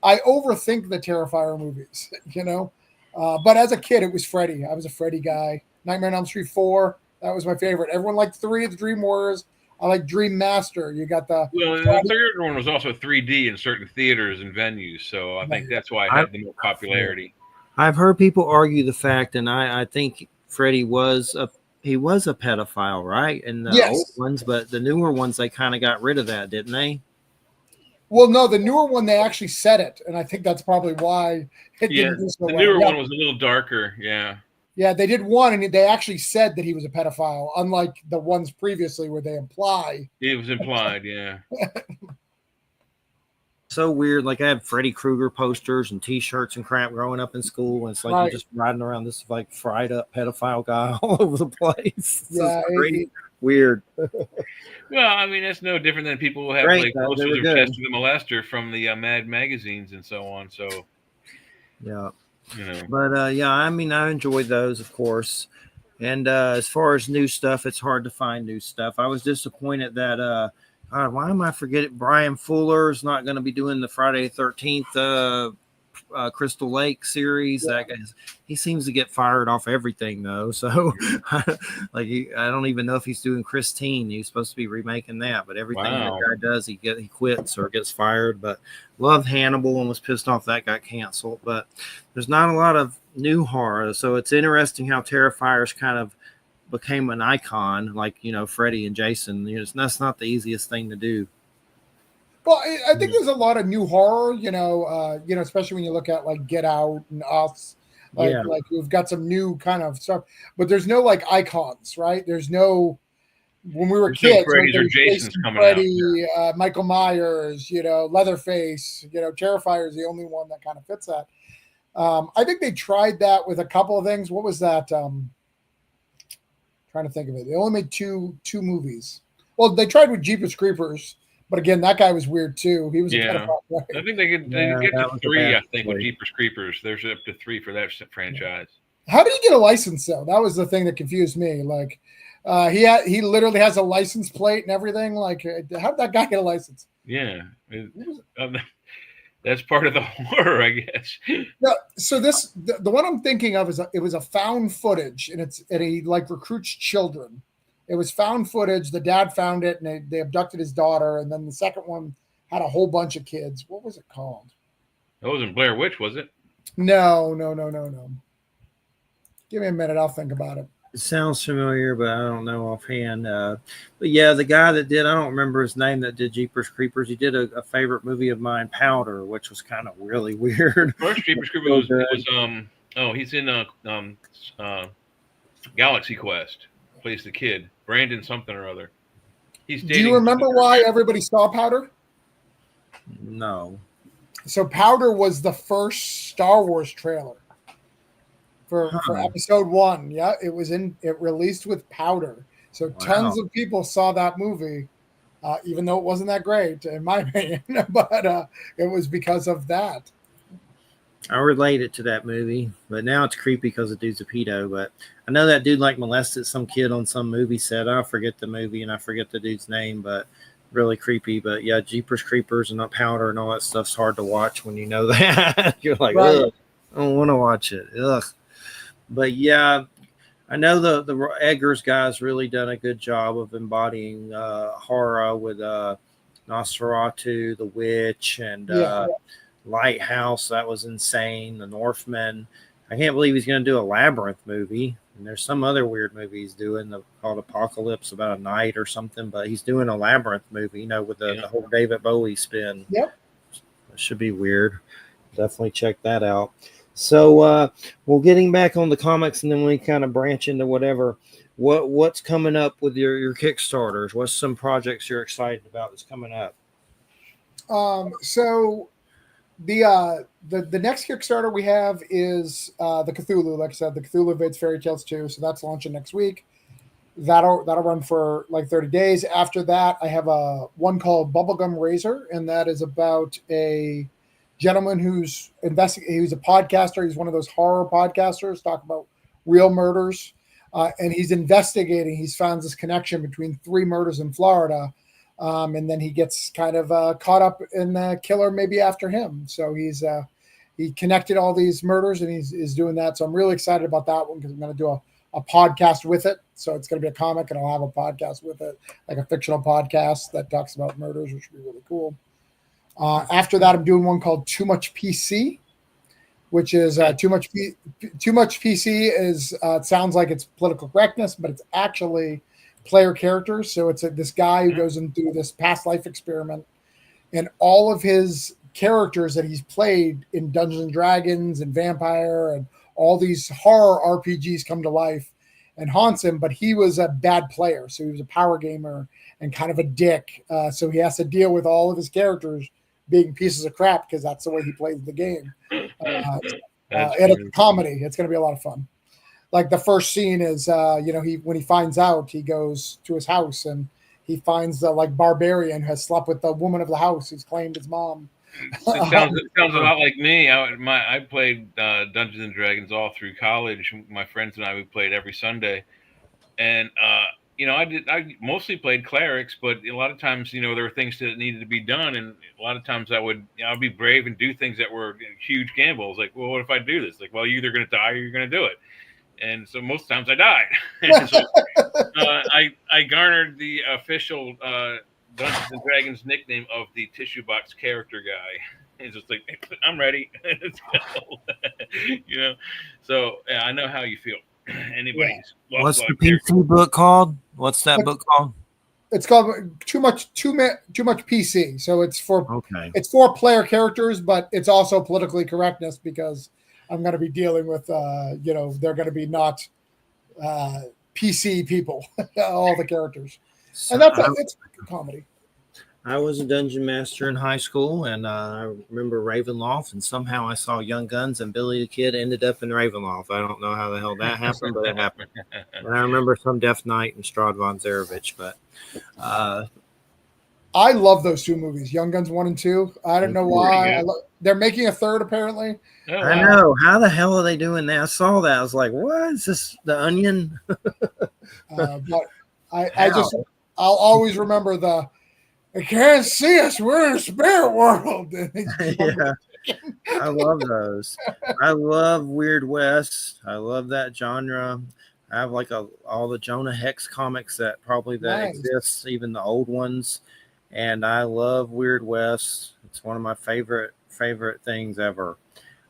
I overthink the Terrifier movies, you know. But as a kid, it was Freddy. I was a Freddy guy. Nightmare on Elm Street 4, that was my favorite. Everyone liked 3 of the Dream Warriors. I like Dream Master. You got the third one was also 3D in certain theaters and venues, so I think that's why it had the more popularity. I've heard people argue the fact, and I think Freddy was a pedophile, right? In the old ones, but the newer ones they kind of got rid of that, didn't they? Well, no, the newer one, they actually said it, and I think that's probably why it Yeah, didn't do so the well. newer Yeah. one was a little darker. Yeah. Yeah, they did one, and they actually said that he was a pedophile, unlike the ones previously where they imply. It was implied. Yeah. So weird. Like I had Freddy Krueger posters and T-shirts and crap growing up in school, and it's like Right. you're just riding around this like fried up pedophile guy all over the place. It's Yeah, just crazy. Weird. Well, I mean, that's no different than people who have Great, like though. They posters were of good. Chester the Molester from the Mad magazines and so on. So, Yeah. you know, But yeah, I mean, I enjoyed those, of course. And as far as new stuff, it's hard to find new stuff. I was disappointed that God, why am I forgetting? Brian Fuller is not going to be doing the Friday the 13th Crystal Lake series. Yeah. That guy, he seems to get fired off everything though. So like I don't even know if he's doing Christine. He's supposed to be remaking that, but everything that guy does, he quits or gets fired. But loved Hannibal and was pissed off that got canceled. But there's not a lot of new horror, so it's interesting how Terrifiers kind of became an icon, like Freddy and Jason. That's not the easiest thing to do. Well, I think there's a lot of new horror, especially when you look at like Get Out and Us, like we've got some new kind of stuff, but there's no like icons, right? There's no, when we were kids, Freddy's or Jason's coming out. Michael Myers, Leatherface, Terrifier is the only one that kind of fits that. I think they tried that with a couple of things. What was that? Trying to think of it. They only made two movies. Well, they tried with Jeepers Creepers, but again, that guy was weird too. He was a pedophile. Right? I think they could get to 3. I think with Jeepers Creepers, there's up to 3 for that franchise. How did he get a license though? That was the thing that confused me. Like, he literally has a license plate and everything. Like, how did that guy get a license? Yeah. That's part of the horror, I guess. No, so the one I'm thinking of it was a found footage, and he like recruits children. It was found footage. The dad found it, and they abducted his daughter. And then the second one had a whole bunch of kids. What was it called? That wasn't Blair Witch, was it? No. Give me a minute. I'll think about it. It sounds familiar, but I don't know offhand. But yeah, the guy that did, I don't remember his name, that did Jeepers Creepers. He did a favorite movie of mine, Powder, which was kind of really weird. First Jeepers Creepers was he's in Galaxy Quest. Plays the kid, Brandon something or other. Do you remember why everybody saw Powder? No. So Powder was the first Star Wars trailer. For episode 1. Yeah, it released with Powder. So tons of people saw that movie, even though it wasn't that great, in my opinion. But it was because of that. I relate it to that movie, but now it's creepy because the dude's a pedo. But I know that dude like molested some kid on some movie set. I forget the movie and I forget the dude's name, but really creepy. But yeah, Jeepers Creepers and Powder and all that stuff's hard to watch when you know that. You're like, ugh, I don't want to watch it. Ugh. But yeah, I know the Eggers guys really done a good job of embodying horror with Nosferatu, The Witch, and Lighthouse. That was insane. The Northman. I can't believe he's going to do a Labyrinth movie. And there's some other weird movie he's doing called Apocalypse, about a night or something. But he's doing a Labyrinth movie, with the whole David Bowie spin. Yep. It should be weird. Definitely check that out. So, well, getting back on the comics, and then we kind of branch into whatever. What's coming up with your Kickstarters? What's some projects you're excited about that's coming up? So the next Kickstarter we have is the Cthulhu. Like I said, the Cthulhu Invades Fairy Tales 2. So that's launching next week. That'll run for like 30 days. After that, I have a one called Bubblegum Razor, and that is about a gentleman who's a podcaster. He's one of those horror podcasters, talk about real murders, and he's investigating. He's found this connection between 3 murders in Florida, and then he gets kind of caught up in the killer maybe after him. So he connected all these murders, and he's doing that. So I'm really excited about that one because I'm going to do a podcast with it. So it's going to be a comic, and I'll have a podcast with it, like a fictional podcast that talks about murders, which would be really cool. After that, I'm doing one called Too Much PC, which is Too Much PC is it sounds like it's political correctness, but it's actually player characters. So it's this guy who goes and do this past life experiment, and all of his characters that he's played in Dungeons and Dragons and Vampire and all these horror RPGs come to life and haunts him. But he was a bad player, so he was a power gamer and kind of a dick. So he has to deal with all of his characters being pieces of crap because that's the way he plays the game. And it's a comedy. It's going to be a lot of fun. Like the first scene is, when he finds out, he goes to his house and he finds the barbarian who has slept with the woman of the house who's claimed his mom. It sounds a lot like me. I played Dungeons and Dragons all through college. My friends and I played every Sunday, and I mostly played clerics, but a lot of times there were things that needed to be done, and a lot of times I'd be brave and do things that were huge gambles. Like, well, what if I do this? Like, well, you're either going to die or you're going to do it. And so most times I died. So, I garnered the official Dungeons and Dragons nickname of the tissue box character guy. It's just like, I'm ready. Let's go. So yeah, I know how you feel. Anybody's. Yeah. What's the PC book called? What's that book called? It's called too much PC. So it's for player characters, but it's also politically correctness because I'm going to be dealing with, they're going to be not PC people, all the characters. And it's a comedy. I was a dungeon master in high school, and I remember Ravenloft, and somehow I saw Young Guns, and Billy the Kid ended up in Ravenloft. I don't know how the hell that happened, but it happened. And I remember some Death Knight and Strahd von Zarevich, but... I love those two movies, Young Guns 1 and 2. I don't know why. They're making a third, apparently. Oh, wow. I know. How the hell are they doing that? I saw that. I was like, what? Is this The Onion? But I'll always remember I can't see us. We're in a spirit world. Yeah. I love those. I love Weird West. I love that genre. I have all the Jonah Hex comics that exist, even the old ones. And I love Weird West. It's one of my favorite things ever.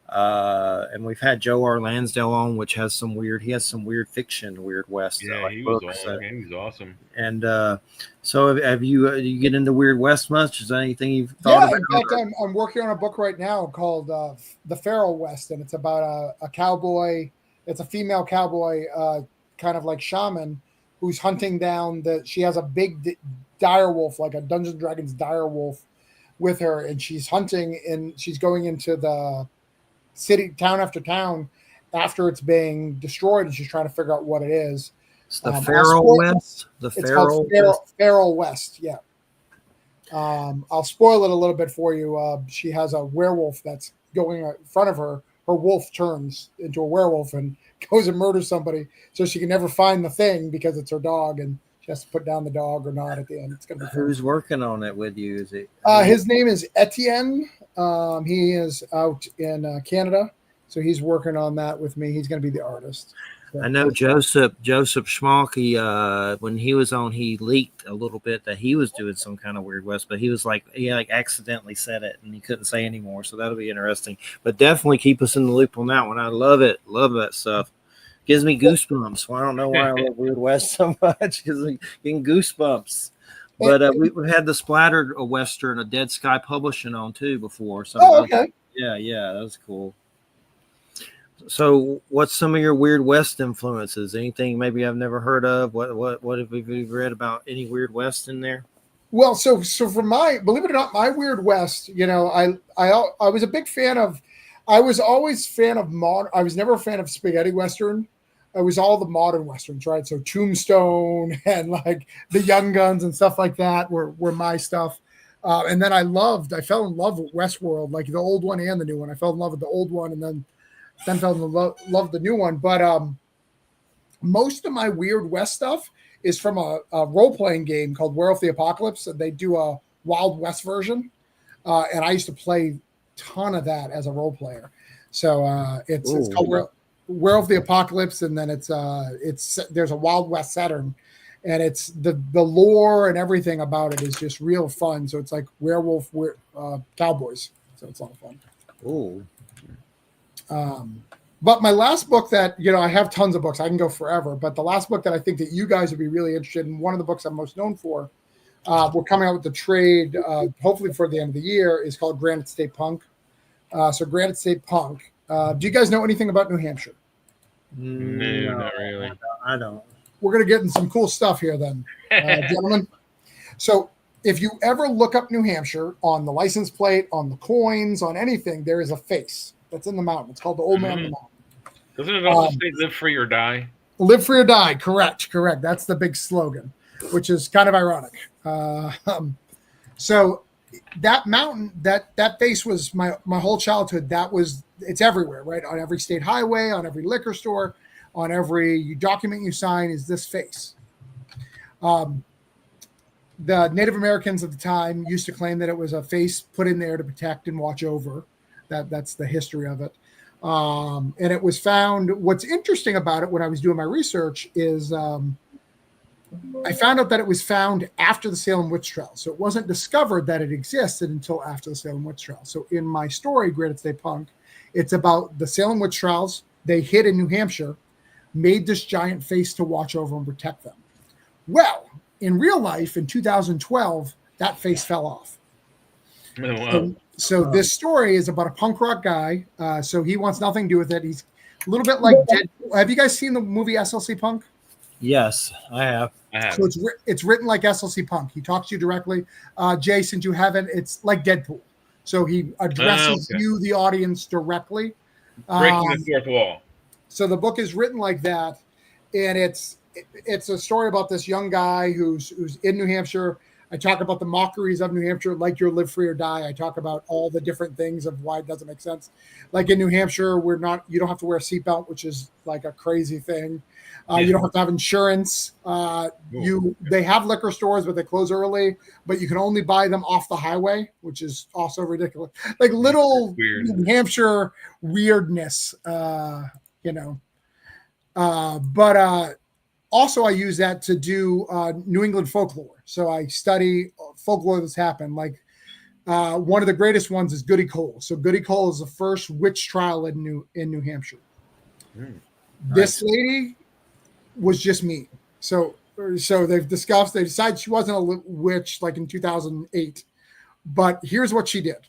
And we've had Joe R. Lansdale on, which has some weird fiction, Weird West. Yeah, he was awesome. And so do you get into Weird West much? Is there anything you've thought about? In fact, I'm working on a book right now called The Feral West, and it's about a cowboy. It's a female cowboy, kind of like shaman, who's hunting down she has a big dire wolf, like a Dungeons and Dragons dire wolf with her, and she's hunting, and she's going into the town after town after it's being destroyed, and she's trying to figure out what it is. It's the Feral West? Feral West, yeah. I'll spoil it a little bit for you. She has a werewolf that's going in front of her. Her wolf turns into a werewolf and goes and murders somebody, so she can never find the thing because it's her dog, and she has to put down the dog or not at the end. It's gonna be fun. Who's working on it with you? Is it? His name is Etienne. He is out in Canada, so he's working on that with me. He's going to be the artist. So, I know Joseph Schmalke, when he was on, he leaked a little bit that he was doing some kind of Weird West, but he was he accidentally said it and he couldn't say anymore. So that'll be interesting. But definitely keep us in the loop on that one. I love it. Love that stuff. Gives me goosebumps. Well, I don't know why I love Weird West so much. Because I'm getting goosebumps. But we've had the Splattered Western, a Dead Sky Publishing on too before. So okay. Yeah, that was cool. So, what's some of your Weird West influences? Anything maybe I've never heard of? What have you read about any Weird West in there? Well, so for believe it or not, my Weird West, I was a big fan of. I was always fan of I was never a fan of spaghetti western. I was all the modern westerns, right? So Tombstone and the Young Guns and stuff like that were my stuff. And then I fell in love with Westworld, like the old one and the new one. I fell in love with the old one, and then fell in love with the new one. But most of my Weird West stuff is from a role-playing game called Werewolf the Apocalypse. And they do a Wild West version. And I used to play a ton of that as a role player. So it's called Werewolf the Apocalypse, and then there's a Wild West Saturn, and it's the lore and everything about it is just real fun. So it's like werewolf cowboys. So it's a lot of fun. Ooh. But my last book that, I have tons of books. I can go forever. But the last book that I think that you guys would be really interested in, one of the books I'm most known for, We're coming out with the trade, hopefully for the end of the year, is called Granite State Punk. So Granite State Punk. Do you guys know anything about New Hampshire? No, not really. I don't. We're going to get in some cool stuff here then, gentlemen. So if you ever look up New Hampshire on the license plate, on the coins, on anything, there is a face that's in the mountain. It's called the Old Man of the Mountain. Doesn't it also say live free or die? Live free or die. Correct. That's the big slogan, which is kind of ironic. So that mountain, that face was my whole childhood. It's everywhere, right? On every state highway, on every liquor store, on every document you sign is this face. The Native Americans at the time used to claim that it was a face put in there to protect and watch over. That's the history of it. And it was found. What's interesting about it when I was doing my research is I found out that it was found after the Salem witch trial. So it wasn't discovered that it existed until after the Salem witch trial. So in my story, Granite State Punk, it's about the Salem witch trials. They hid in New Hampshire, made this giant face to watch over and protect them. Well, in real life, in 2012, that face fell off. Oh, wow. So this story is about a punk rock guy. So he wants nothing to do with it. He's a little bit like Deadpool. Have you guys seen the movie SLC Punk? Yes, I have. So it's written like SLC Punk. He talks to you directly. Jay, since you haven't, it's like Deadpool. So he addresses you, the audience, directly. Breaking the fourth wall. So the book is written like that, and it's a story about this young guy who's in New Hampshire. I talk about the mockeries of New Hampshire, like your live free or die. I talk about all the different things of why it doesn't make sense. Like in New Hampshire, you don't have to wear a seatbelt, which is like a crazy thing. You don't have to have insurance. They have liquor stores, but they close early. But you can only buy them off the highway, which is also ridiculous. Like little New Hampshire weirdness, But also, I use that to do New England folklore. So I study folklore that's happened. Like one of the greatest ones is Goody Cole. So Goody Cole is the first witch trial in New Hampshire. This lady was just mean. So they decided she wasn't a witch like in 2008. But here's what she did.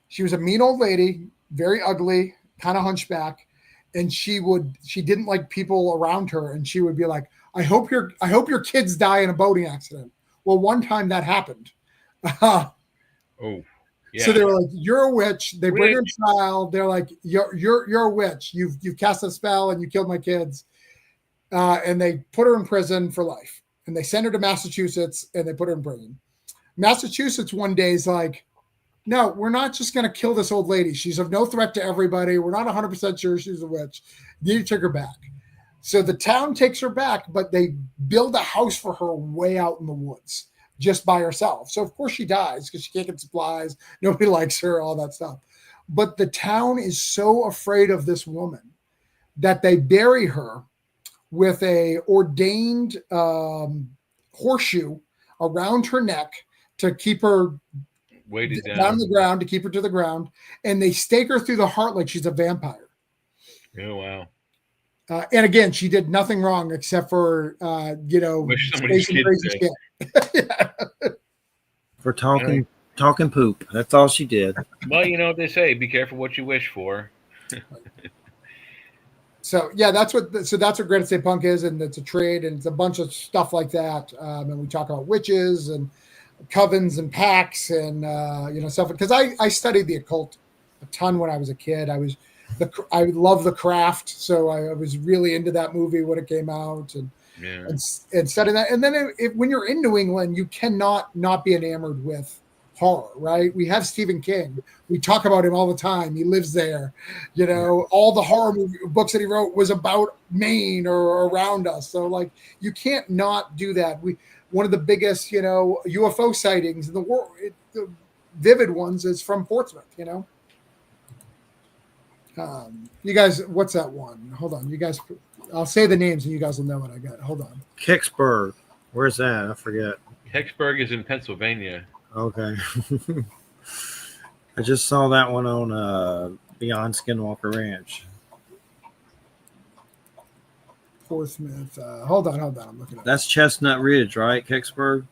She was a mean old lady, very ugly, kind of hunchback. And she didn't like people around her, and she would be like, I hope your kids die in a boating accident. Well, one time that happened. So they were like, you're a witch. They bring her to trial. They're like, you're a witch. You've cast a spell and you killed my kids. And they put her in prison for life. And they send her to Massachusetts and they put her in prison. Massachusetts one day is like, no, we're not just going to kill this old lady. She's of no threat to everybody. We're not 100% sure she's a witch. You need to take her back. So the town takes her back, but they build a house for her way out in the woods just by herself. So, of course, she dies because she can't get supplies. Nobody likes her, all that stuff. But the town is so afraid of this woman that they bury her with a ordained horseshoe around her neck to keep her weighted down the ground, to keep her to the ground, and they stake her through the heart like she's a vampire. Oh, wow. And again, she did nothing wrong except for, wish somebody's crazy shit. For talking poop. That's all she did. Well, you know what they say, be careful what you wish for. So yeah, that's what Granite State Punk is, and it's a trade, and it's a bunch of stuff like that. And we talk about witches and covens and pacts and stuff, because I studied the occult a ton when I was a kid. I love The Craft, so I was really into that movie when it came out, and studying that. And then when you're in New England, you cannot not be enamored with horror, right? We have Stephen King. We talk about him all the time. He lives there. All the horror books that he wrote was about Maine or around us. So like, you can't not do that. One of the biggest, UFO sightings in the world, the vivid ones, is from Portsmouth. You guys, what's that one? Hold on, you guys. I'll say the names and you guys will know what I got. Hold on. Kicksburg. Where's that? I forget. Kicksburg is in Pennsylvania. Okay. I just saw that one on Beyond Skinwalker Ranch. Portsmouth. Hold on. I'm looking at That's Chestnut Ridge, right? Kicksburg?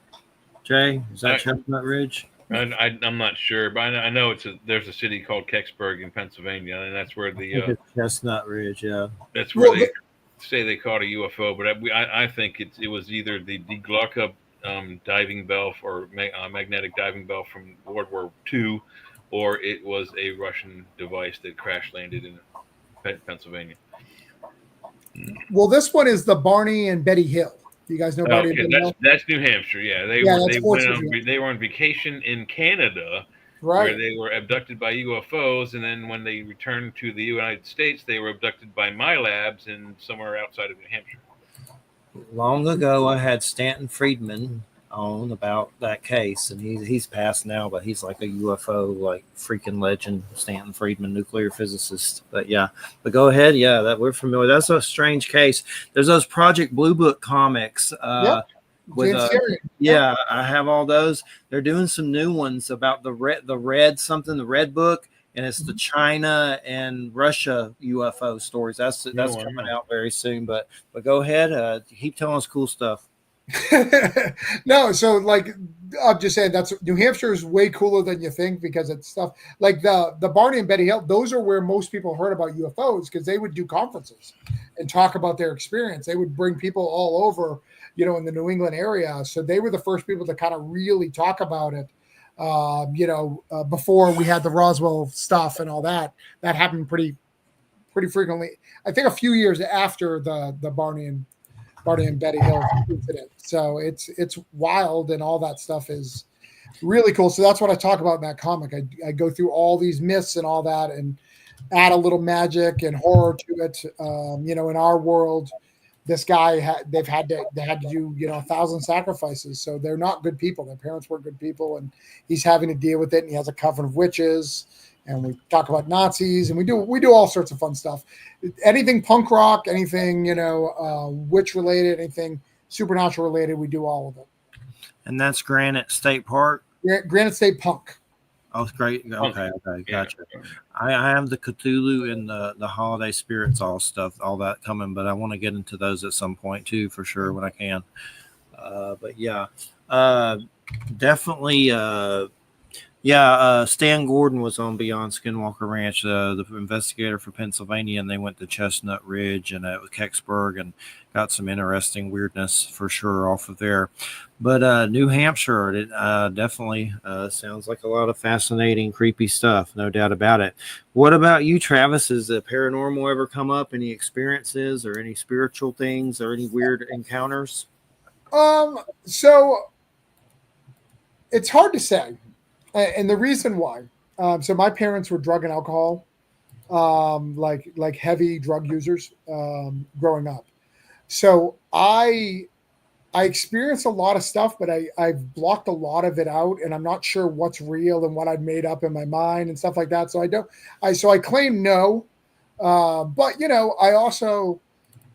Jay? Is that Chestnut Ridge? I'm not sure, but I know there's a city called Kecksburg in Pennsylvania, and that's where I think it's Chestnut Ridge. Yeah, that's where they say they caught a UFO. But I think it was either the Glocka diving bell or magnetic diving bell from World War II, or it was a Russian device that crash landed in Pennsylvania. Well, this one is the Barney and Betty Hill. You guys know Barney and Betty Hill? That's New Hampshire. Yeah, they were on vacation in Canada, right, where they were abducted by UFOs, and then when they returned to the United States, they were abducted by my labs in somewhere outside of New Hampshire. Long ago, I had Stanton Friedman on about that case, and he's passed now, but he's like a UFO like freaking legend. Stanton Friedman, nuclear physicist. But go ahead. Yeah, that we're familiar. That's a strange case. There's those Project Blue Book comics. With I have all those. They're doing some new ones about the red book, and it's the China and Russia UFO stories. That's coming out very soon. But go ahead, keep telling us cool stuff. No, so like I'm just saying, that's New Hampshire is way cooler than you think, because it's stuff like the Barney and Betty Hill. Those are where most people heard about UFOs, because they would do conferences and talk about their experience. They would bring people all over, in the New England area. So they were the first people to kind of really talk about it. Before we had the Roswell stuff and all that happened pretty frequently. I think a few years after the Barney and Betty Hill incident. So it's wild, and all that stuff is really cool. So that's what I talk about in that comic. I go through all these myths and all that, and add a little magic and horror to it. In our world, this guy they had to do 1,000 sacrifices. So they're not good people. Their parents weren't good people, and he's having to deal with it. And he has a coven of witches. And we talk about Nazis, and we do all sorts of fun stuff. Anything punk rock, anything witch related, anything supernatural related, we do all of it. And that's Granite State Park. Granite State Punk. Oh, great. Okay, gotcha. I have the Cthulhu and the holiday spirits, all that coming, but I want to get into those at some point too, for sure, when I can. Definitely. Stan Gordon was on Beyond Skinwalker Ranch, the investigator for Pennsylvania, and they went to Chestnut Ridge and Kecksburg and got some interesting weirdness for sure off of there. But New Hampshire, it definitely sounds like a lot of fascinating, creepy stuff, no doubt about it. What about you, Travis? Has the paranormal ever come up? Any experiences or any spiritual things or any weird encounters? So it's hard to say. And the reason why, so my parents were drug and alcohol, like heavy drug users, growing up. So I experienced a lot of stuff, but I've blocked a lot of it out, and I'm not sure what's real and what I've made up in my mind and stuff like that. So I claim no, but I also,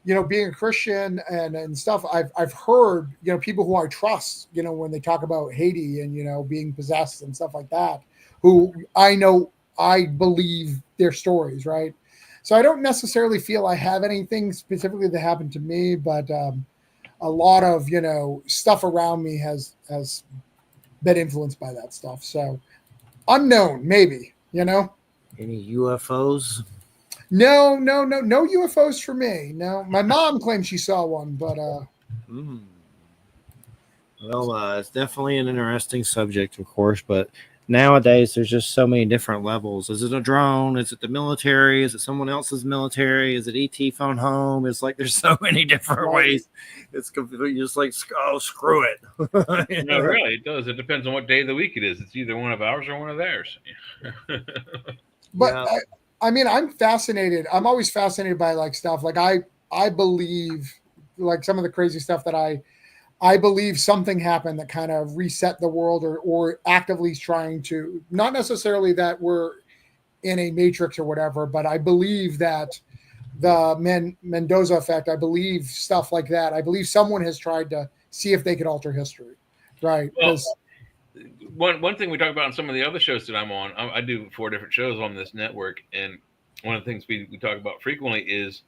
being a Christian and stuff, I've heard, people who I trust, when they talk about Haiti and, being possessed and stuff like that, who I believe their stories, right? So I don't necessarily feel I have anything specifically that happened to me, but a lot of, stuff around me has been influenced by that stuff. So unknown, maybe, Any UFOs? No UFOs for me. No, my mom claims she saw one, but Well, it's definitely an interesting subject, of course, but nowadays there's just so many different levels. Is it a drone? Is it the military? Is it someone else's military? Is it ET phone home? It's like there's so many different ways. It's completely just like, oh, screw it. No, really, it does. It depends on what day of the week it is. It's either one of ours or one of theirs. But I'm fascinated. I'm always fascinated by like stuff. Like I believe like some of the crazy stuff that I believe something happened that kind of reset the world or actively trying to, not necessarily that we're in a matrix or whatever, but I believe that the Mendoza effect, I believe stuff like that. I believe someone has tried to see if they could alter history. Right. Well, one thing we talk about on some of the other shows that I'm on, I do 4 different shows on this network, and one of the things we talk about frequently is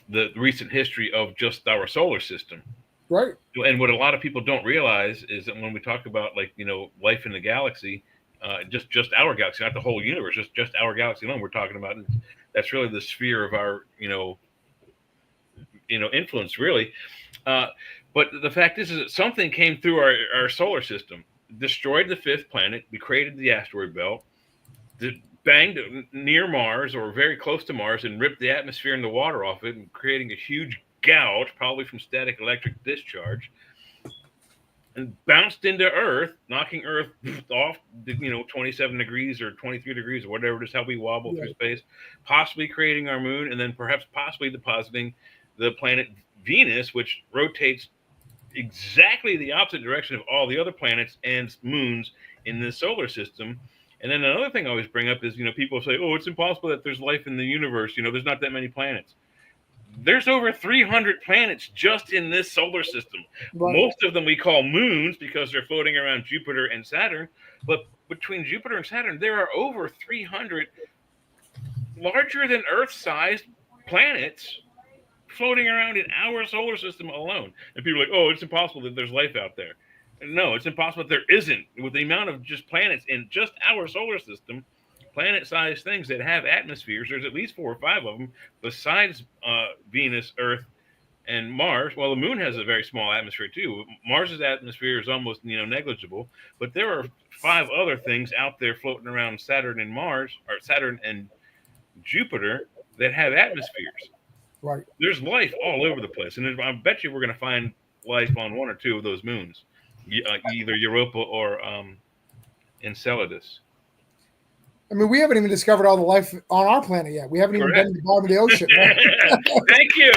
the recent history of just our solar system. Right. And what a lot of people don't realize is that when we talk about, like, life in the galaxy, just our galaxy, not the whole universe, just our galaxy alone, we're talking about, that's really the sphere of our influence, really. Uh, but the fact is that something came through our solar system, destroyed the fifth planet. We created the asteroid belt, banged near Mars or very close to Mars, and ripped the atmosphere and the water off it, and creating a huge gouge, probably from static electric discharge, and bounced into Earth, knocking Earth off, 27 degrees or 23 degrees or whatever it is, how we wobble through space, possibly creating our moon, and then perhaps possibly depositing the planet Venus, which rotates exactly the opposite direction of all the other planets and moons in the solar system. And then another thing I always bring up is, people say, oh, it's impossible that there's life in the universe. There's not that many planets. There's over 300 planets just in this solar system. Right. Most of them we call moons because they're floating around Jupiter and Saturn. But between Jupiter and Saturn, there are over 300 larger than Earth-sized planets floating around in our solar system alone. And people are like, oh, it's impossible that there's life out there. No, it's impossible that there isn't. With the amount of just planets in just our solar system, planet-sized things that have atmospheres, there's at least 4 or 5 of them, besides Venus, Earth, and Mars. Well, the moon has a very small atmosphere too. Mars's atmosphere is almost negligible, but there are 5 other things out there floating around Saturn and Mars, or Saturn and Jupiter, that have atmospheres. Right. There's life all over the place, and I bet you we're going to find life on 1 or 2 of those moons, either Europa or Enceladus. I mean, we haven't even discovered all the life on our planet yet. We haven't even been to the bottom of the ocean. Right? Thank you.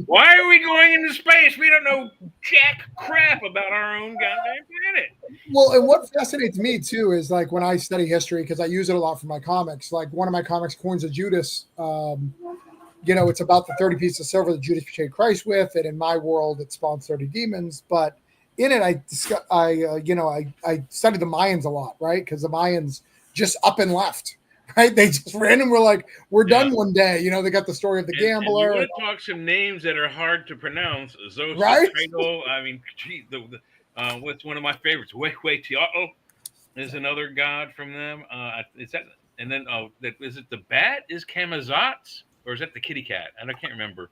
Why are we going into space? We don't know jack crap about our own goddamn planet. Well, and what fascinates me too is, like, when I study history, because I use it a lot for my comics. Like, one of my comics, Coins of Judas, it's about the 30 pieces of silver that Judas betrayed Christ with, and in my world, it spawns 30 demons. But in it, I studied the Mayans a lot, right? Because the Mayans just up and left, right? They just ran and were like, we're done one day. They got the story of the gambler. And you want to talk some names that are hard to pronounce. Zosa, right? Cradle, I mean, gee, what's one of my favorites? Teotl is another god from them. Is that, and then, is it the bat is Camazotz, or is that the kitty cat? I can't remember.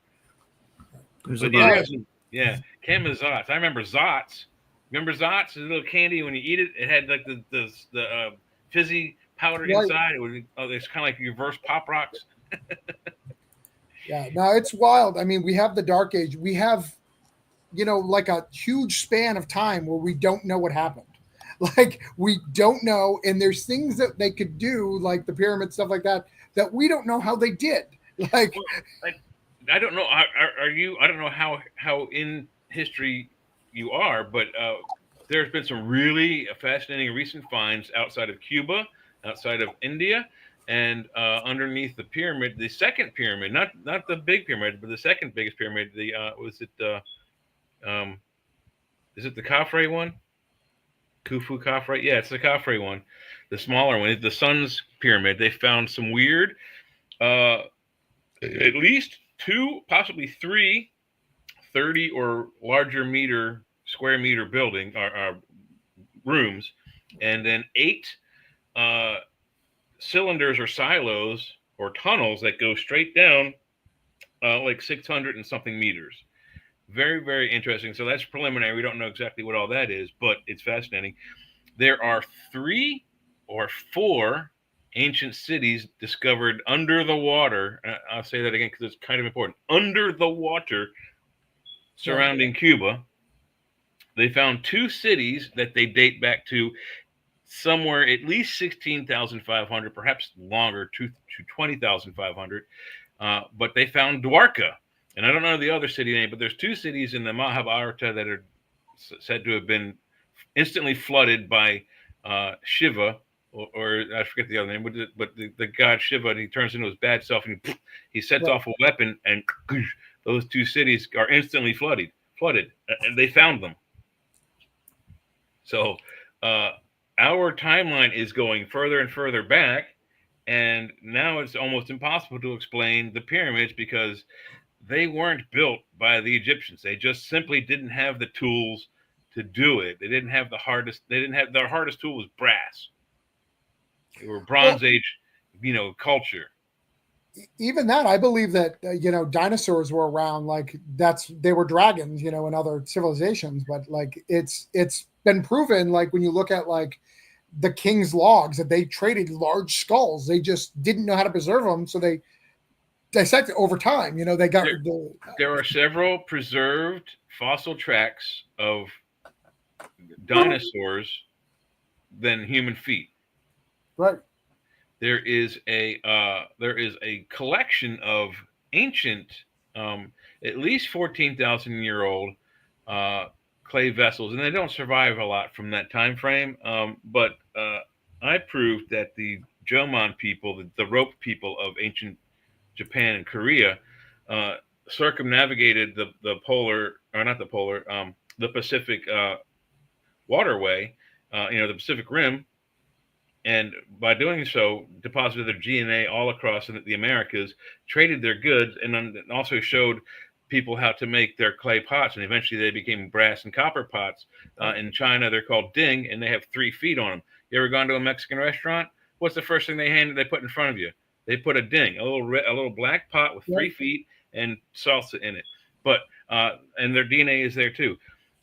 Yeah, Camazotz. I remember Zotz. Remember Zotz? The little candy, when you eat it, it had like the fizzy powder inside. It would it's kind of like reverse Pop Rocks. Yeah, no, it's wild. I mean, we have the Dark Age. We have, like a huge span of time where we don't know what happened. Like, we don't know, and there's things that they could do, like the pyramid stuff like that we don't know how they did. Like, I don't know. Are you? I don't know how in history you are, but there's been some really fascinating recent finds outside of Cuba, outside of India, and underneath the pyramid, the second pyramid, not the big pyramid, but the second biggest pyramid. Is it the Khafre one? Khufu Khafre? Yeah, it's the Khafre one, the smaller one. It's the Sun's pyramid. They found some weird, at least 2, possibly 3, 30 or larger square meter building rooms, and then 8 cylinders or silos or tunnels that go straight down like 600 and something meters. Very, very interesting. So that's preliminary. We don't know exactly what all that is, but it's fascinating. There are 3 or 4 ancient cities discovered under the water. I'll say that again because it's kind of important. Under the water surrounding Cuba. They found 2 cities that they date back to somewhere at least 16,500, perhaps longer, to 20,500. But they found Dwarka. And I don't know the other city name, but there's 2 cities in the Mahabharata that are said to have been instantly flooded by Shiva, or I forget the other name, but the god Shiva, and he turns into his bad self, and he sets off a weapon, and those 2 cities are instantly flooded, and they found them. So our timeline is going further and further back, and now it's almost impossible to explain the pyramids because they weren't built by the Egyptians. They just simply didn't have the tools to do it. They didn't have the hardest. They didn't have their hardest tool was brass. They were Bronze Age, culture. Even that, I believe that dinosaurs were around. Like they were dragons, in other civilizations. But like it's been proven, like when you look at like the king's logs, that they traded large skulls. They just didn't know how to preserve them, so they dissected over time. They got there are several preserved fossil tracks of dinosaurs than human feet. Right. There is a collection of ancient, at least 14,000-year-old clay vessels, and they don't survive a lot from that time frame. But I proved that the Jomon people, the rope people of ancient Japan and Korea, circumnavigated the Pacific waterway, the Pacific Rim, and by doing so, deposited their DNA all across the Americas, traded their goods, and also showed people how to make their clay pots. And eventually they became brass and copper pots. In China, they're called ding, and they have 3 feet on them. You ever gone to a Mexican restaurant? What's the first thing they put in front of you? They put a ding, a little black pot with 3 feet and salsa in it. But and their DNA is there too.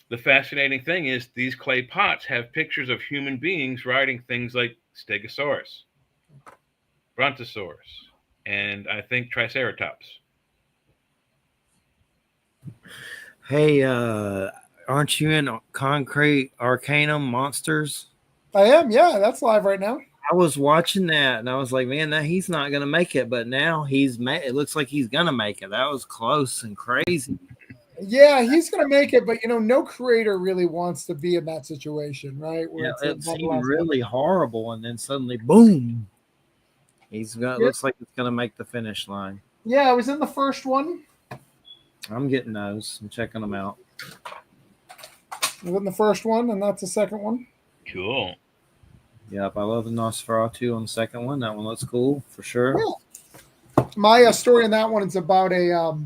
The fascinating thing is these clay pots have pictures of human beings riding things like Stegosaurus, Brontosaurus, and I think Triceratops. Hey, aren't you in Concrete Arcanum Monsters? I am, yeah. That's live right now. I was watching that, and I was like, man, he's not going to make it. But now it looks like he's going to make it. That was close and crazy. Yeah, he's going to make it, but no creator really wants to be in that situation, right? Where it seemed really horrible, and then suddenly, boom! Looks like it's going to make the finish line. Yeah, I was in the first one. I'm getting those. I'm checking them out. I was in the first one, and that's the second one. Cool. Yep, I love the Nosferatu on the second one. That one looks cool for sure. Yeah. My story in that one is about a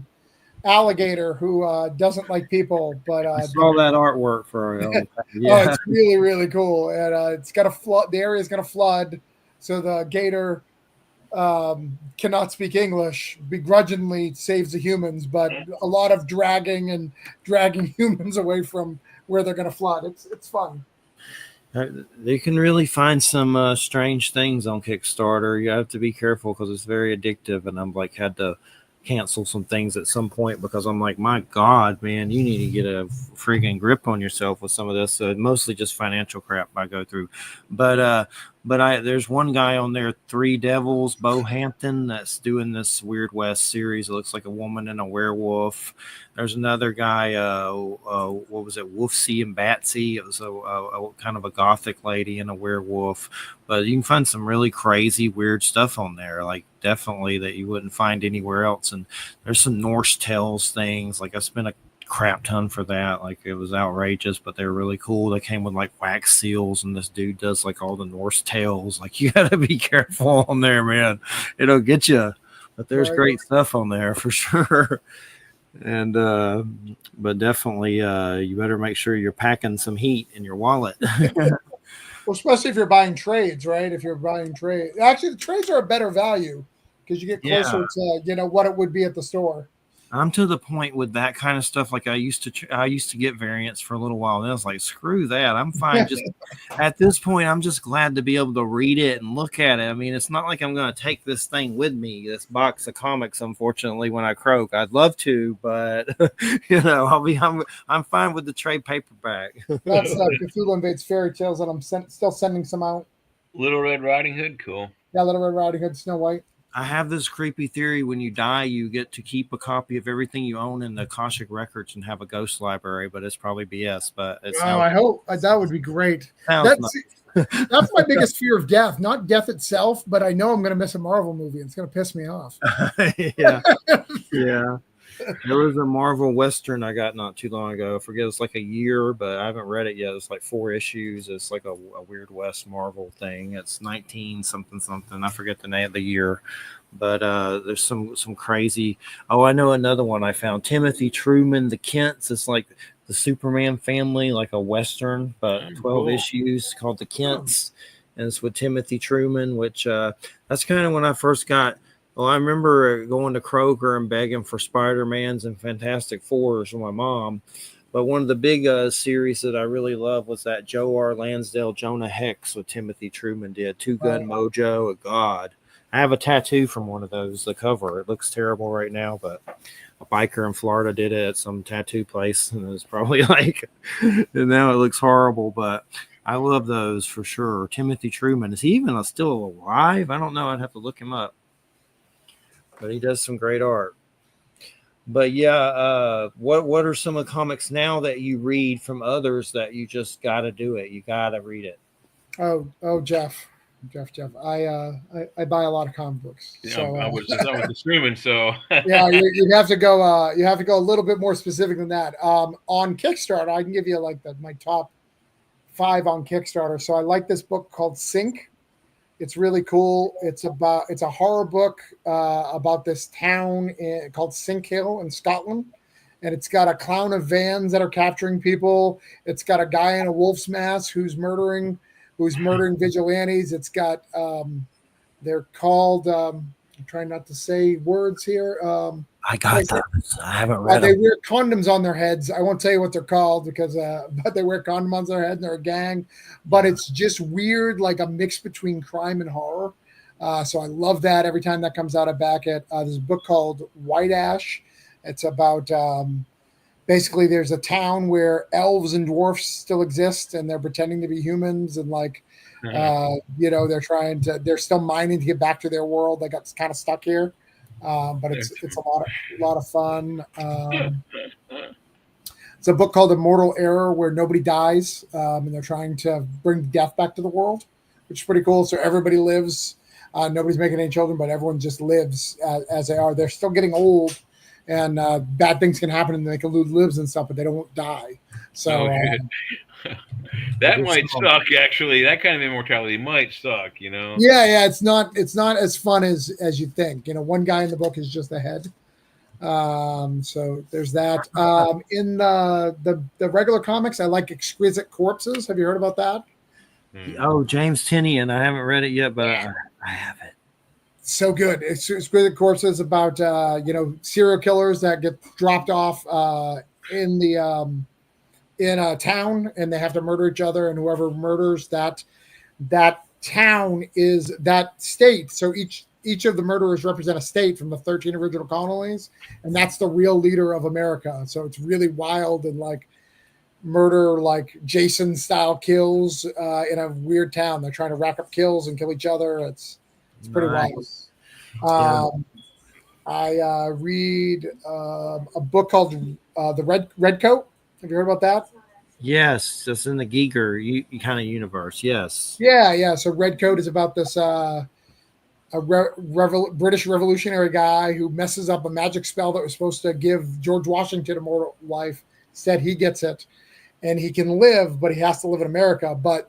alligator who doesn't like people, but I saw that artwork for yeah. Oh, it's really, really cool. And it's got to flood. The area is going to flood, so the gator cannot speak English, begrudgingly saves the humans, but a lot of dragging humans away from where they're going to flood. It's fun. They can really find some strange things on Kickstarter. You have to be careful because it's very addictive, and I'm like had to cancel some things at some point because I'm like, my God, man, you need to get a freaking grip on yourself with some of this. Mostly just financial crap I go through, but there's one guy on there, Three Devils, Bohampton, that's doing this Weird West series. It looks like a woman and a werewolf. There's another guy, what was it, Wolfsy and Batsy. It was a kind of a gothic lady and a werewolf. But you can find some really crazy, weird stuff on there, like definitely that you wouldn't find anywhere else. And there's some Norse Tales things. Like I spent a crap ton for that. Like it was outrageous, but they're really cool. They came with like wax seals, and this dude does like all the Norse tales. Like you gotta be careful on there, man. It'll get you. But there's great stuff on there for sure. And but definitely you better make sure you're packing some heat in your wallet. Well, especially if you're buying trades, right? If you're buying trades, actually the trades are a better value because you get closer to what it would be at the store. I'm to the point with that kind of stuff. Like I used to get variants for a little while. Then I was like, screw that. I'm fine. Just at this point, I'm just glad to be able to read it and look at it. I mean, it's not like I'm going to take this thing with me, this box of comics, unfortunately, when I croak. I'd love to, but I'm fine with the trade paperback. That's Cthulhu Invades Fairy Tales, and I'm still sending some out. Little Red Riding Hood, cool. Yeah, Little Red Riding Hood, Snow White. I have this creepy theory: when you die, you get to keep a copy of everything you own in the Akashic records and have a ghost library. But it's probably BS. But I hope that would be great. That's my biggest fear of death. Not death itself, but I know I'm going to miss a Marvel movie. It's going to piss me off. Yeah. There was a Marvel Western I got not too long ago. I forget, it's like a year, but I haven't read it yet. It's like 4 issues. It's like a Weird West Marvel thing. It's 19 something something. I forget the name of the year, but there's some crazy. Oh, I know another one I found. Timothy Truman, The Kents. It's like the Superman family, like a Western, but 12 Cool. issues called The Kents, and it's with Timothy Truman. Which that's kind of when I first got. Well, I remember going to Kroger and begging for Spider-Mans and Fantastic Fours with my mom. But one of the big series that I really love was that Joe R. Lansdale, Jonah Hex with Timothy Truman did. Two Gun Mojo, God. I have a tattoo from one of those, the cover. It looks terrible right now, but a biker in Florida did it at some tattoo place, and it was probably like, and now it looks horrible, but I love those for sure. Timothy Truman, is he even still alive? I don't know. I'd have to look him up. But he does some great art. But yeah, what are some of the comics now that you read from others that you just got to do it? You got to read it. Oh, Jeff. I buy a lot of comic books. Yeah, So I was assuming so. yeah, you have to go. You have to go a little bit more specific than that. On Kickstarter, I can give you like my top 5 on Kickstarter. So I like this book called Sink. It's really cool. It's a horror book about this town called Sink Hill in Scotland, and it's got a clown of vans that are capturing people. It's got a guy in a wolf's mask who's murdering vigilantes. It's got they're called. I'm trying not to say words here. I got those. I haven't read they them. wear condoms on their heads. I won't tell you what they're called because, but they wear condoms on their head and they're a gang. But it's just weird, like a mix between crime and horror. So I love that. Every time that comes out, I back it. There's a book called White Ash. It's about basically there's a town where elves and dwarfs still exist and they're pretending to be humans and like they're still mining to get back to their world. They got kind of stuck here. But it's a lot of fun. It's a book called Immortal Error where nobody dies, and they're trying to bring death back to the world, which is pretty cool. So everybody lives. Nobody's making any children, but everyone just lives as they are. They're still getting old, and bad things can happen, and they can lose limbs and stuff, but they don't die. So that might suck. Actually, that kind of immortality might suck. Yeah, it's not as fun as you think. One guy in the book is just a head. So there's that. In the regular comics, I like Exquisite Corpses. Have you heard about that? Oh, James Tinian. I haven't read it yet, but I have it. So good. Exquisite Corpses about serial killers that get dropped off in a town and they have to murder each other, and whoever murders that town is that state. So each of the murderers represent a state from the 13 original colonies, and that's the real leader of America. So it's really wild and like murder, like Jason style kills in a weird town. They're trying to rack up kills and kill each other. It's pretty wild. I read a book called The Red Coat. Have you heard about that? Yes, it's in the Giger kind of universe. Yes. Yeah. So Red Coat is about this British revolutionary guy who messes up a magic spell that was supposed to give George Washington immortal life. Instead, he gets it, and he can live, but he has to live in America. But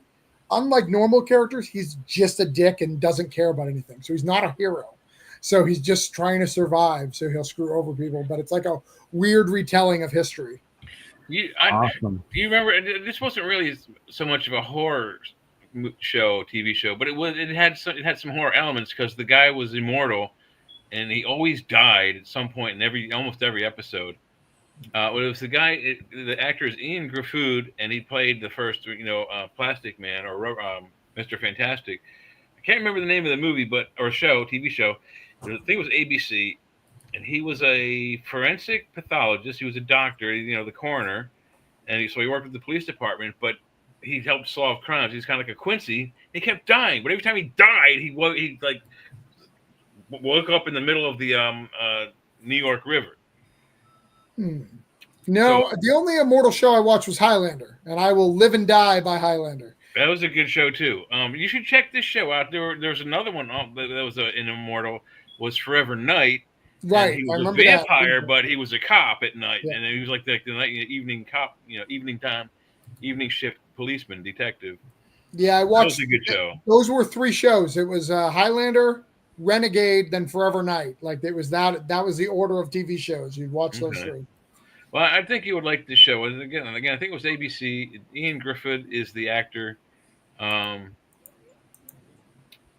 unlike normal characters, he's just a dick and doesn't care about anything. So he's not a hero. So he's just trying to survive. So he'll screw over people. But it's like a weird retelling of history. Awesome. Do you remember? This wasn't really so much of a horror TV show, but it had some horror elements because the guy was immortal, and he always died at some point in almost every episode. It was the guy. The actor is Ian Gruffudd, and he played the first, Plastic Man or Mr. Fantastic. I can't remember the name of the movie, TV show. I think it was ABC. And he was a forensic pathologist. He was a doctor, the coroner. And so he worked with the police department, but he helped solve crimes. He's kind of like a Quincy. He kept dying, but every time he died, he woke up in the middle of the New York River. No, the only immortal show I watched was Highlander, and I will live and die by Highlander. That was a good show too. You should check this show out. There's another one that was an immortal, was Forever Night. Right. He I was a remember that. vampire, but he was a cop at night, Yeah. and he was like the night, evening cop, evening time, evening shift policeman, detective. Yeah, I That was watched. a good show. Those were 3 shows. It was Highlander, Renegade, then Forever Night. Like it was that. That was the order of TV shows. You'd watch those Okay. 3. Well, I think you would like this show. Again, I think it was ABC. Ian Griffith is the actor, um,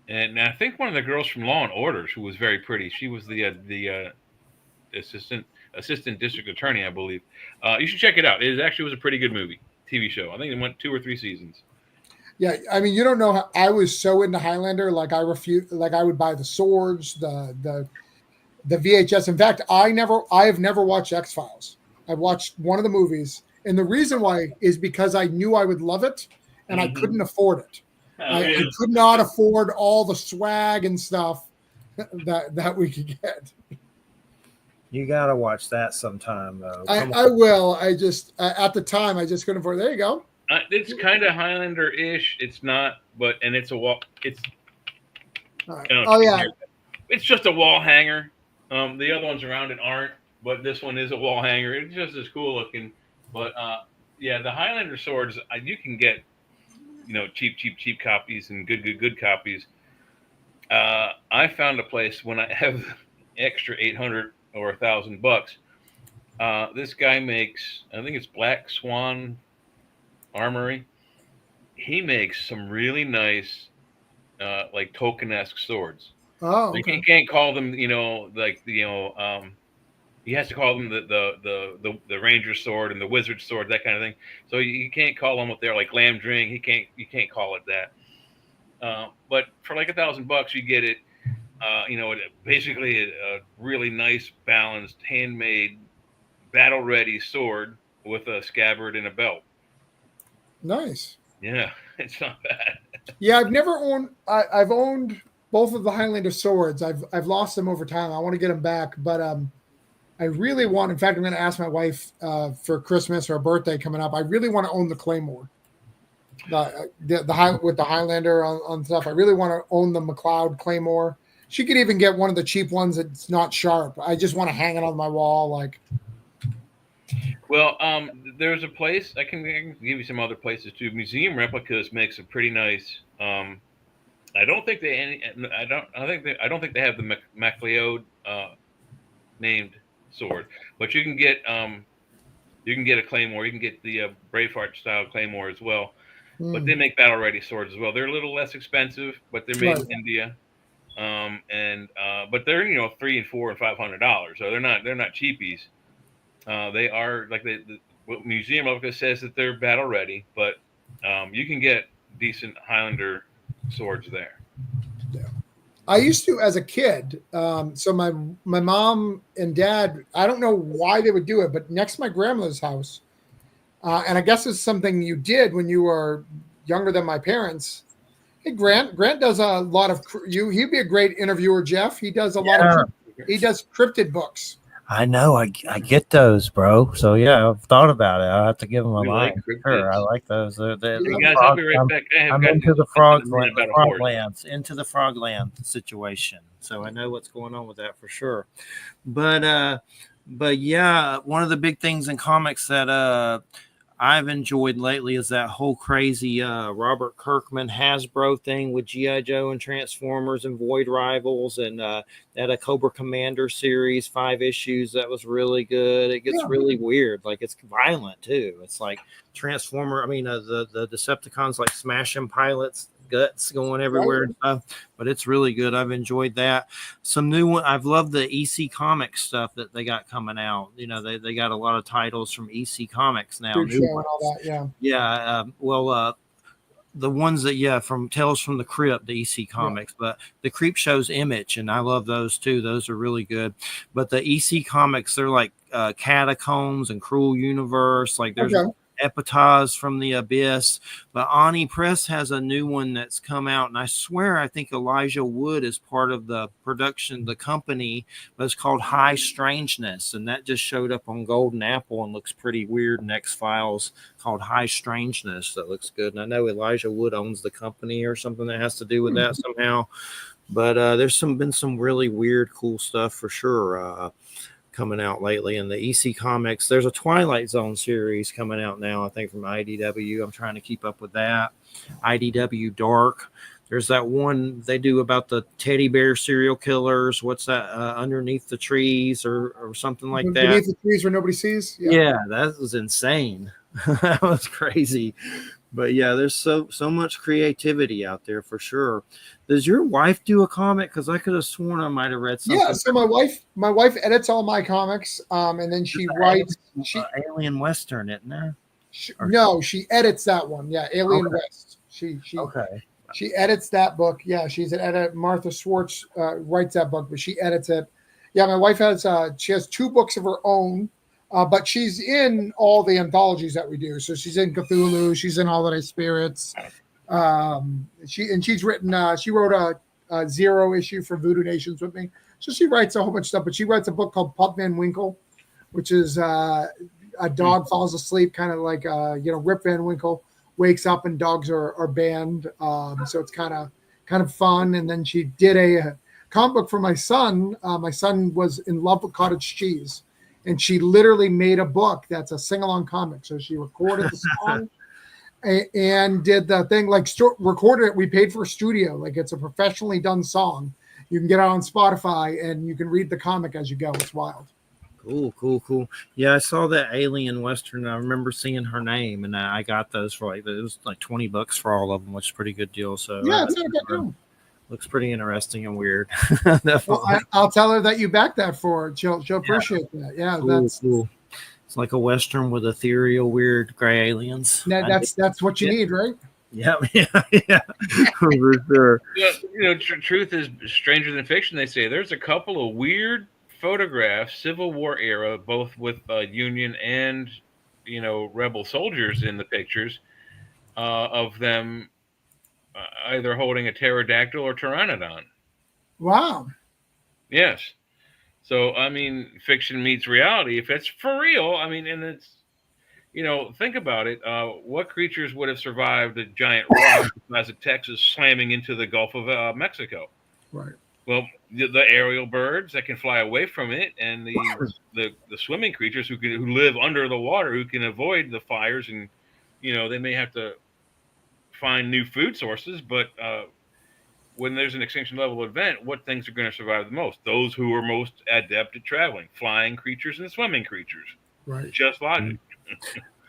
and I think one of the girls from Law and Orders, who was very pretty. She was the assistant district attorney, I believe. You should check it out. It actually was a pretty good movie, TV show. I think it went 2 or 3 seasons. Yeah, I mean, you don't know how I was so into Highlander. Like I would buy the swords, the VHS. In fact, I have never watched X Files. I watched one of the movies, and the reason why is because I knew I would love it, and I couldn't afford it. I could not afford all the swag and stuff that we could get. You gotta watch that sometime, though. I will. I just at the time I just couldn't afford. There you go. It's kind of Highlander-ish. It's not, and it's a wall. It's Right. I don't know Oh if you can yeah. hear that. It's just a wall hanger. The other ones around it aren't, but this one is a wall hanger. It's just as cool looking. But yeah, the Highlander swords you can get, cheap copies and good copies. I found a place when I have extra 800 or $1,000. This guy makes, I think it's Black Swan Armory. He makes some really nice, like Tolkien-esque swords. Oh, Like okay. he can't call them, he has to call them the ranger sword and the wizard sword, that kind of thing. So you can't call them what they're like Lamdring. You can't call it that. But for like $1,000, you get it. Basically a really nice, balanced, handmade, battle-ready sword with a scabbard and a belt. Nice. Yeah, it's not bad. Yeah, I've never owned. I've owned both of the Highlander swords. I've lost them over time. I want to get them back, but I really want. In fact, I'm going to ask my wife for Christmas or her birthday coming up. I really want to own the Claymore, with the Highlander on stuff. I really want to own the McLeod Claymore. She could even get one of the cheap ones that's not sharp. I just want to hang it on my wall, like. Well, there's a place I can give you some other places too. Museum Replicas makes a pretty nice. I don't think I don't think they have the MacLeod named sword, but you can get a Claymore. You can get the Braveheart style Claymore as well. But they make battle ready swords as well. They're a little less expensive, but they're made in India. But they're $300 and $400 and $500, so they're not cheapies. They are like the Museum Replica says that they're battle ready, but you can get decent Highlander swords there. Yeah, I used to as a kid. So my mom and dad, I don't know why they would do it, but next to my grandmother's house, and I guess it's something you did when you were younger than my parents. Hey, Grant does a lot of he'd be a great interviewer, Jeff. He does a lot of he does cryptid books. I know. I get those, bro. So yeah, I've thought about it. I'll have to give them a line. Sure, I like those. Guys, I'll be right back. I'm into the froglands, into the frogland situation. So I know what's going on with that for sure. But yeah, one of the big things in comics that I've enjoyed lately is that whole crazy Robert Kirkman Hasbro thing with G.I. Joe and Transformers and Void Rivals and that a Cobra Commander series, 5 issues. That was really good. It gets really weird. Like it's violent too. It's like Transformer. I mean, the Decepticons like smashing pilots, guts going everywhere and stuff, but it's really good. I've enjoyed that. Some new one. I've loved the EC Comics stuff that they got coming out. They got a lot of titles from EC Comics now. New ones. All that, the ones that from Tales from the Crypt, the EC Comics, but the Creep Show's Image, and I love those too. Those are really good. But the EC Comics, they're like Catacombs and Cruel Universe. Like there's Epitaph from the Abyss, but Ani Press has a new one that's come out, and I swear I think Elijah Wood is part of the production, the company, but it's called High Strangeness, and that just showed up on Golden Apple and looks pretty weird in X-Files, called High Strangeness. That looks good, and I know Elijah Wood owns the company or something that has to do with that somehow. But there's been some really weird, cool stuff for sure coming out lately in the EC Comics. There's a Twilight Zone series coming out now, I think, from IDW. I'm trying to keep up with that. IDW Dark. There's that one they do about the teddy bear serial killers. What's that? Underneath the trees or something like that. Beneath the trees where nobody sees. Yeah, that was insane. That was crazy. But yeah, there's so much creativity out there for sure. Does your wife do a comic? Because I could have sworn I might have read something. Yeah, so my wife edits all my comics, and then she writes. Alien Western, isn't there? No, she edits that one. Yeah, Alien West. She okay. She edits that book. Yeah, she's an editor. Martha Schwartz writes that book, but she edits it. Yeah, my wife has she has 2 books of her own, but she's in all the anthologies that we do. So she's in Cthulhu, she's in Holiday Spirits. She's written. She wrote a 0 issue for Voodoo Nations with me. So she writes a whole bunch of stuff. But she writes a book called Pup Van Winkle, which is a dog falls asleep, kind of like Rip Van Winkle wakes up and dogs are banned. So it's kind of fun. And then she did a comic book for my son. My son was in love with cottage cheese, and she literally made a book that's a sing-along comic. So she recorded the song and did the thing, like recorded it. We paid for a studio. Like, it's a professionally done song. You can get it on Spotify and you can read the comic as you go. It's wild. Cool. Yeah, I saw that Alien Western. I remember seeing her name, and I got those for it was like $20 for all of them, which is a pretty good deal. So yeah, it's not a bad deal. Looks pretty interesting and weird. Well, I'll tell her that you backed that for her. She'll appreciate that. Yeah, that's cool. It's like a Western with ethereal, weird gray aliens. That's what you need, right? Yeah, for sure. Yeah, truth is stranger than fiction. They say there's a couple of weird photographs, Civil War era, both with Union and rebel soldiers in the pictures of them either holding a pterodactyl or pteranodon. Wow. Yes. So I mean, fiction meets reality. If it's for real, I mean, and it's think about it. What creatures would have survived a giant rock the size of Texas slamming into the Gulf of Mexico? Right. Well, the aerial birds that can fly away from it, and the swimming creatures who live under the water, who can avoid the fires, and they may have to find new food sources. But when there's an extinction level event, what things are going to survive the most? Those who are most adept at traveling, flying creatures and swimming creatures. Right. Just logic.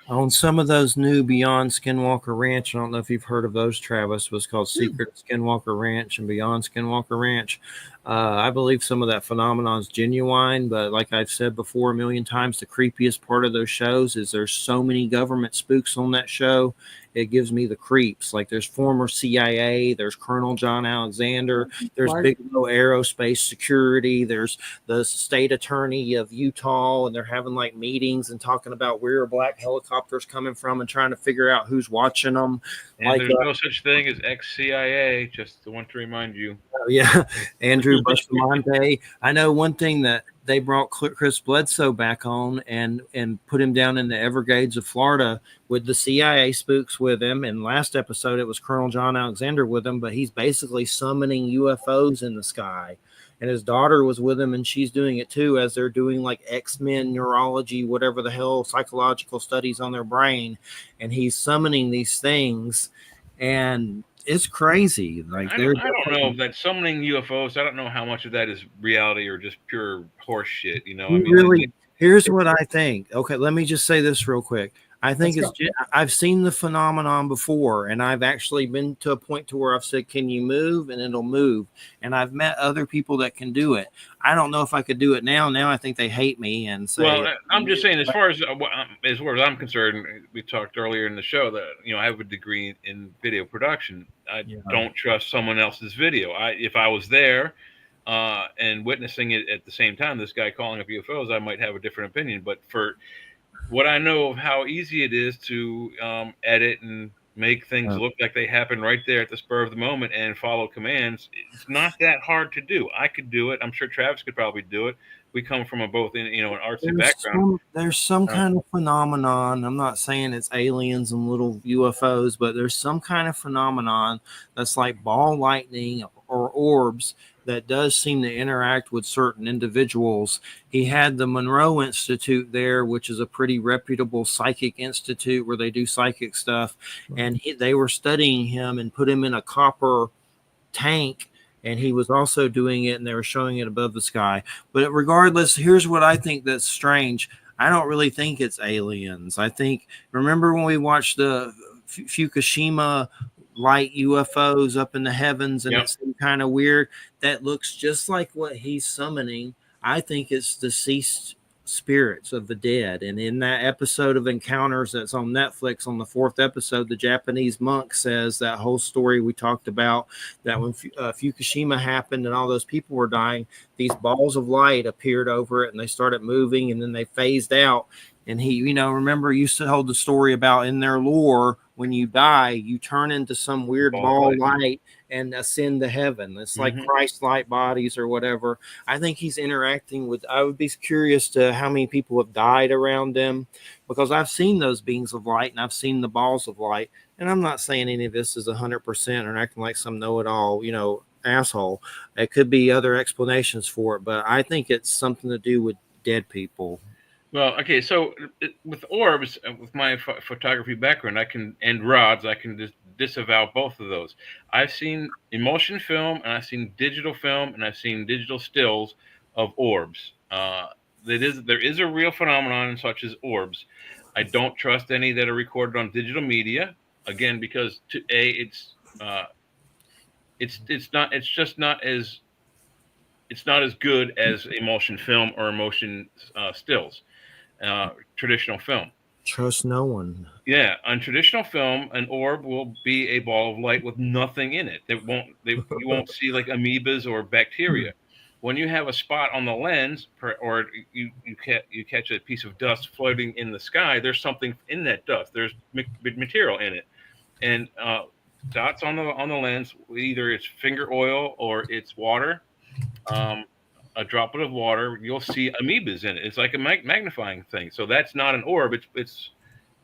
On some of those new Beyond Skinwalker Ranch, I don't know if you've heard of those, Travis, was called Secret Skinwalker Ranch and Beyond Skinwalker Ranch. I believe some of that phenomenon is genuine, but like I've said before a million times, the creepiest part of those shows is there's so many government spooks on that show. It gives me the creeps. Like, there's former CIA, there's Colonel John Alexander, there's Bigelow Aerospace Security, there's the state attorney of Utah, and they're having like meetings and talking about where are black helicopters coming from and trying to figure out who's watching them. And like, there's no such thing as ex-CIA, just want to remind you. Yeah, Andrew Bustamante. I know one thing that they brought Chris Bledsoe back on and put him down in the Everglades of Florida with the CIA spooks with him. And last episode, it was Colonel John Alexander with him, but he's basically summoning UFOs in the sky. And his daughter was with him, and she's doing it too, as they're doing like X-Men neurology, whatever the hell, psychological studies on their brain. And he's summoning these things, and it's crazy. Like, I don't know that summoning UFOs. I don't know how much of that is reality or just pure horse shit. I mean, really, here's what I think. Okay, let me just say this real quick. I think I've seen the phenomenon before, and I've actually been to a point to where I've said, "Can you move?" and it'll move. And I've met other people that can do it. I don't know if I could do it now. Now I think they hate me and say. Well, I'm just saying, as far as I'm concerned, we talked earlier in the show that I have a degree in video production. I don't trust someone else's video. If I was there and witnessing it at the same time, this guy calling up UFOs, I might have a different opinion. But for what I know of how easy it is to edit and make things look like they happen right there at the spur of the moment and follow commands, it's not that hard to do. I could do it. I'm sure Travis could probably do it. We come from an artsy background. There's some kind of phenomenon. I'm not saying it's aliens and little UFOs, but there's some kind of phenomenon that's like ball lightning or orbs that does seem to interact with certain individuals. He had the Monroe Institute there, which is a pretty reputable psychic institute where they do psychic stuff. And they were studying him and put him in a copper tank. And he was also doing it, and they were showing it above the sky. But regardless, here's what I think that's strange. I don't really think it's aliens. I think, remember when we watched the Fukushima light UFOs up in the heavens, and it seemed kind of weird? That looks just like what he's summoning. I think it's deceased spirits of the dead. And in that episode of Encounters that's on Netflix, on the 4th episode, the Japanese monk says that whole story we talked about, that when Fukushima happened and all those people were dying, these balls of light appeared over it and they started moving and then they phased out. And he, remember, used to hold the story about in their lore, when you die, you turn into some weird ball of light and ascend to heaven. It's like Christ-like bodies or whatever. I think he's interacting with, I would be curious to how many people have died around them, because I've seen those beings of light and I've seen the balls of light. And I'm not saying any of this is 100% or acting like some know-it-all, asshole. It could be other explanations for it, but I think it's something to do with dead people. Well, okay, so with orbs, with my photography background, and rods, I can disavow both of those. I've seen emulsion film, and I've seen digital film, and I've seen digital stills of orbs. There is a real phenomenon such as orbs. I don't trust any that are recorded on digital media, again, because it's not as good as emulsion film or emulsion stills. Traditional film. Trust no one. Yeah, on traditional film, an orb will be a ball of light with nothing in it. You won't see like amoebas or bacteria. When you have a spot on the lens, or you catch a piece of dust floating in the sky, there's something in that dust. There's material in it, and dots on the lens, either it's finger oil or it's water. A droplet of water, you'll see amoebas in it. It's like a magnifying thing. So that's not an orb. It's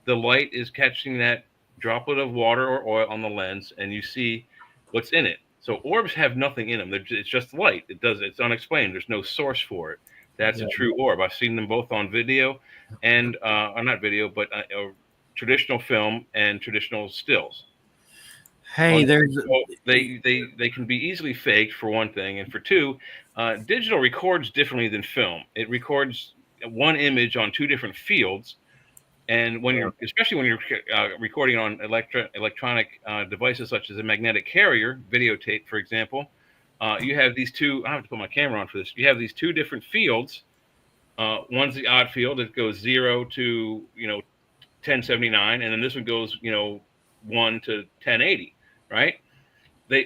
the light is catching that droplet of water or oil on the lens, and you see what's in it. So orbs have nothing in them. It's just light. It's unexplained. There's no source for it. That's a true orb. I've seen them both on video and not video, but traditional film and traditional stills. Hey, they can be easily faked, for one thing, and for two, digital records differently than film. It records one image on two different fields, and especially when you're recording on electronic devices such as a magnetic carrier, videotape, for example, you have these two. I have to put my camera on for this. You have these two different fields. One's the odd field; it goes 0 to 1079, and then this one goes 1 to 1080. Right?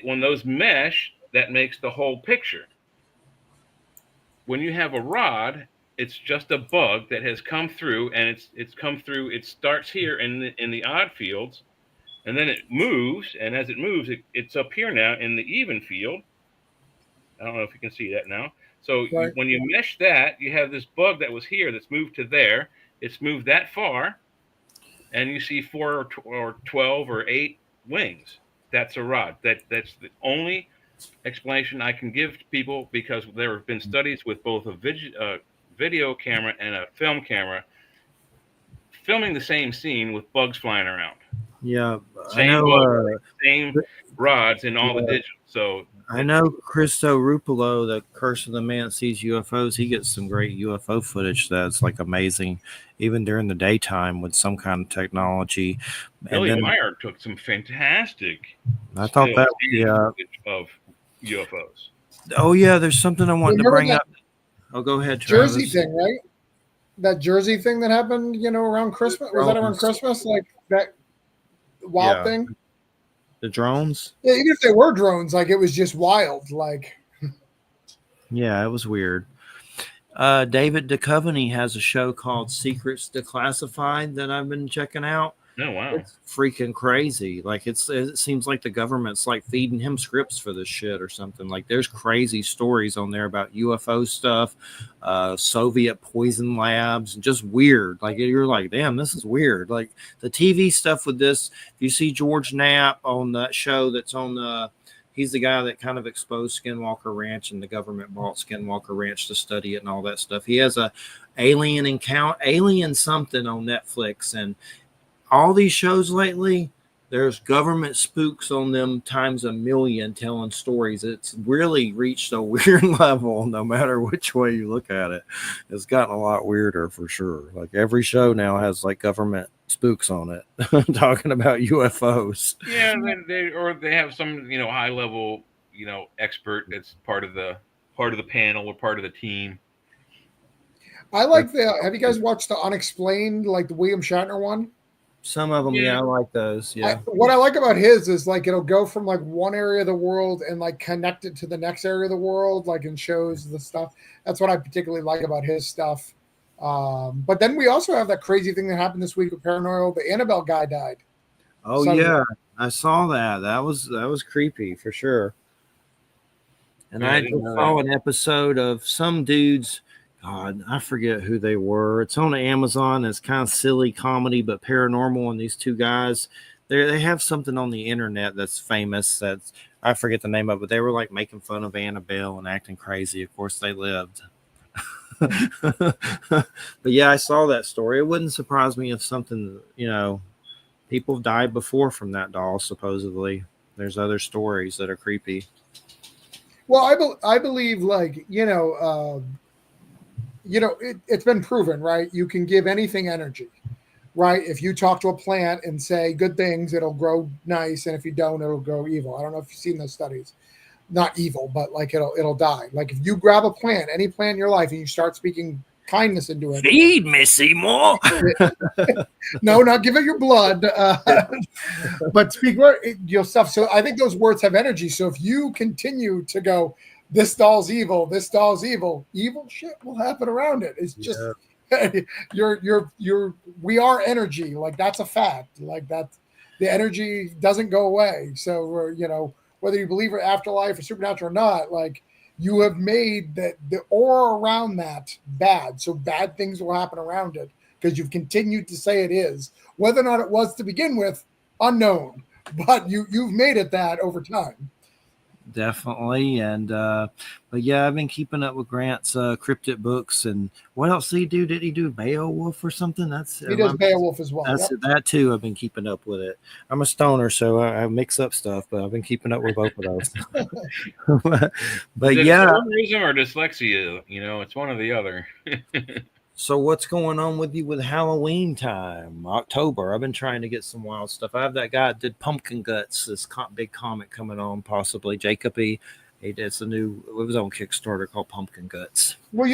When those mesh, that makes the whole picture. When you have a rod, it's just a bug that has come through, and it's come through. It starts here in the odd fields, and then it moves, and as it moves, it's up here now in the even field. I don't know if you can see that now. So when you mesh that, you have this bug that was here that's moved to there. It's moved that far, and you see 4 or 12 or 8 wings. That's a rod. That's the only explanation I can give to people, because there have been studies with both a video camera and a film camera filming the same scene with bugs flying around. Yeah, same rods in all the digital. So I know Christo Rupolo, the Curse of the Man Sees UFOs. He gets some great UFO footage that's like amazing, even during the daytime with some kind of technology. Billy Meyer took some fantastic. I thought that of UFOs. Oh yeah, there's something I wanted to bring up. Oh, go ahead, Travis. Jersey thing, right? That Jersey thing that happened, around Christmas. Was that around Christmas? Like that wild thing? The drones? Yeah, even if they were drones, like it was just wild. Like, yeah, it was weird. David Duchovny has a show called Secrets Declassified that I've been checking out. Oh, wow. It's freaking crazy. Like it seems like the government's like feeding him scripts for this shit or something. Like there's crazy stories on there about UFO stuff, Soviet poison labs, and just weird. Like you're like, damn, this is weird. Like the TV stuff with this, if you see George Knapp on that show that's on He's the guy that kind of exposed Skinwalker Ranch, and the government bought Skinwalker Ranch to study it and all that stuff. He has a alien something on Netflix, and all these shows lately, there's government spooks on them times a million telling stories. It's really reached a weird level, no matter which way you look at it. It's gotten a lot weirder for sure. Like every show now has like government spooks on it talking about UFOs. Yeah, they have some high level expert that's part of the panel or part of the team. I like have you guys watched the Unexplained, like the William Shatner one? Some of them, yeah, I like those. Yeah. What I like about his is like it'll go from like one area of the world and like connect it to the next area of the world, like and shows the stuff. That's what I particularly like about his stuff. But then we also have that crazy thing that happened this week with Paranormal. The Annabelle guy died. Oh yeah, I saw that. That was creepy for sure. And I saw an episode of some dudes. God, I forget who they were. It's on Amazon. It's kind of silly comedy, but paranormal. And these two guys, they have something on the internet that's famous. That's I forget the name of it. They were like making fun of Annabelle and acting crazy. Of course, they lived. But yeah, I saw that story. It wouldn't surprise me if something, people have died before from that doll. Supposedly, there's other stories that are creepy. Well, I believe like it's been proven, right? You can give anything energy, right? If you talk to a plant and say good things, it'll grow nice, and if you don't, it'll grow evil. I don't know if you've seen those studies. Not evil, but like it'll die. Like if you grab a plant, any plant in your life, and you start speaking kindness into it. Feed me, Seymour. No, not give it your blood, but speak your stuff. So I think those words have energy. So if you continue to go, this doll's evil, evil shit will happen around it. It's just we are energy. Like that's a fact. Like that, the energy doesn't go away. So we're whether you believe in afterlife or supernatural or not, like you have made the aura around that bad. So bad things will happen around it because you've continued to say it is. Whether or not it was to begin with, unknown. But you've made it that over time. Definitely. And but yeah, I've been keeping up with Grant's cryptid books. And what else did he do? Did he do Beowulf or something? He does Beowulf as well. That's that too. I've been keeping up with it. I'm a stoner, so I mix up stuff, but I've been keeping up with both of those. But yeah, terrorism or dyslexia, it's one or the other. So what's going on with you with Halloween time, October? I've been trying to get some wild stuff. I have that guy that did Pumpkin Guts, this big comic coming on, possibly Jacob E. It was on Kickstarter called Pumpkin Guts. Well,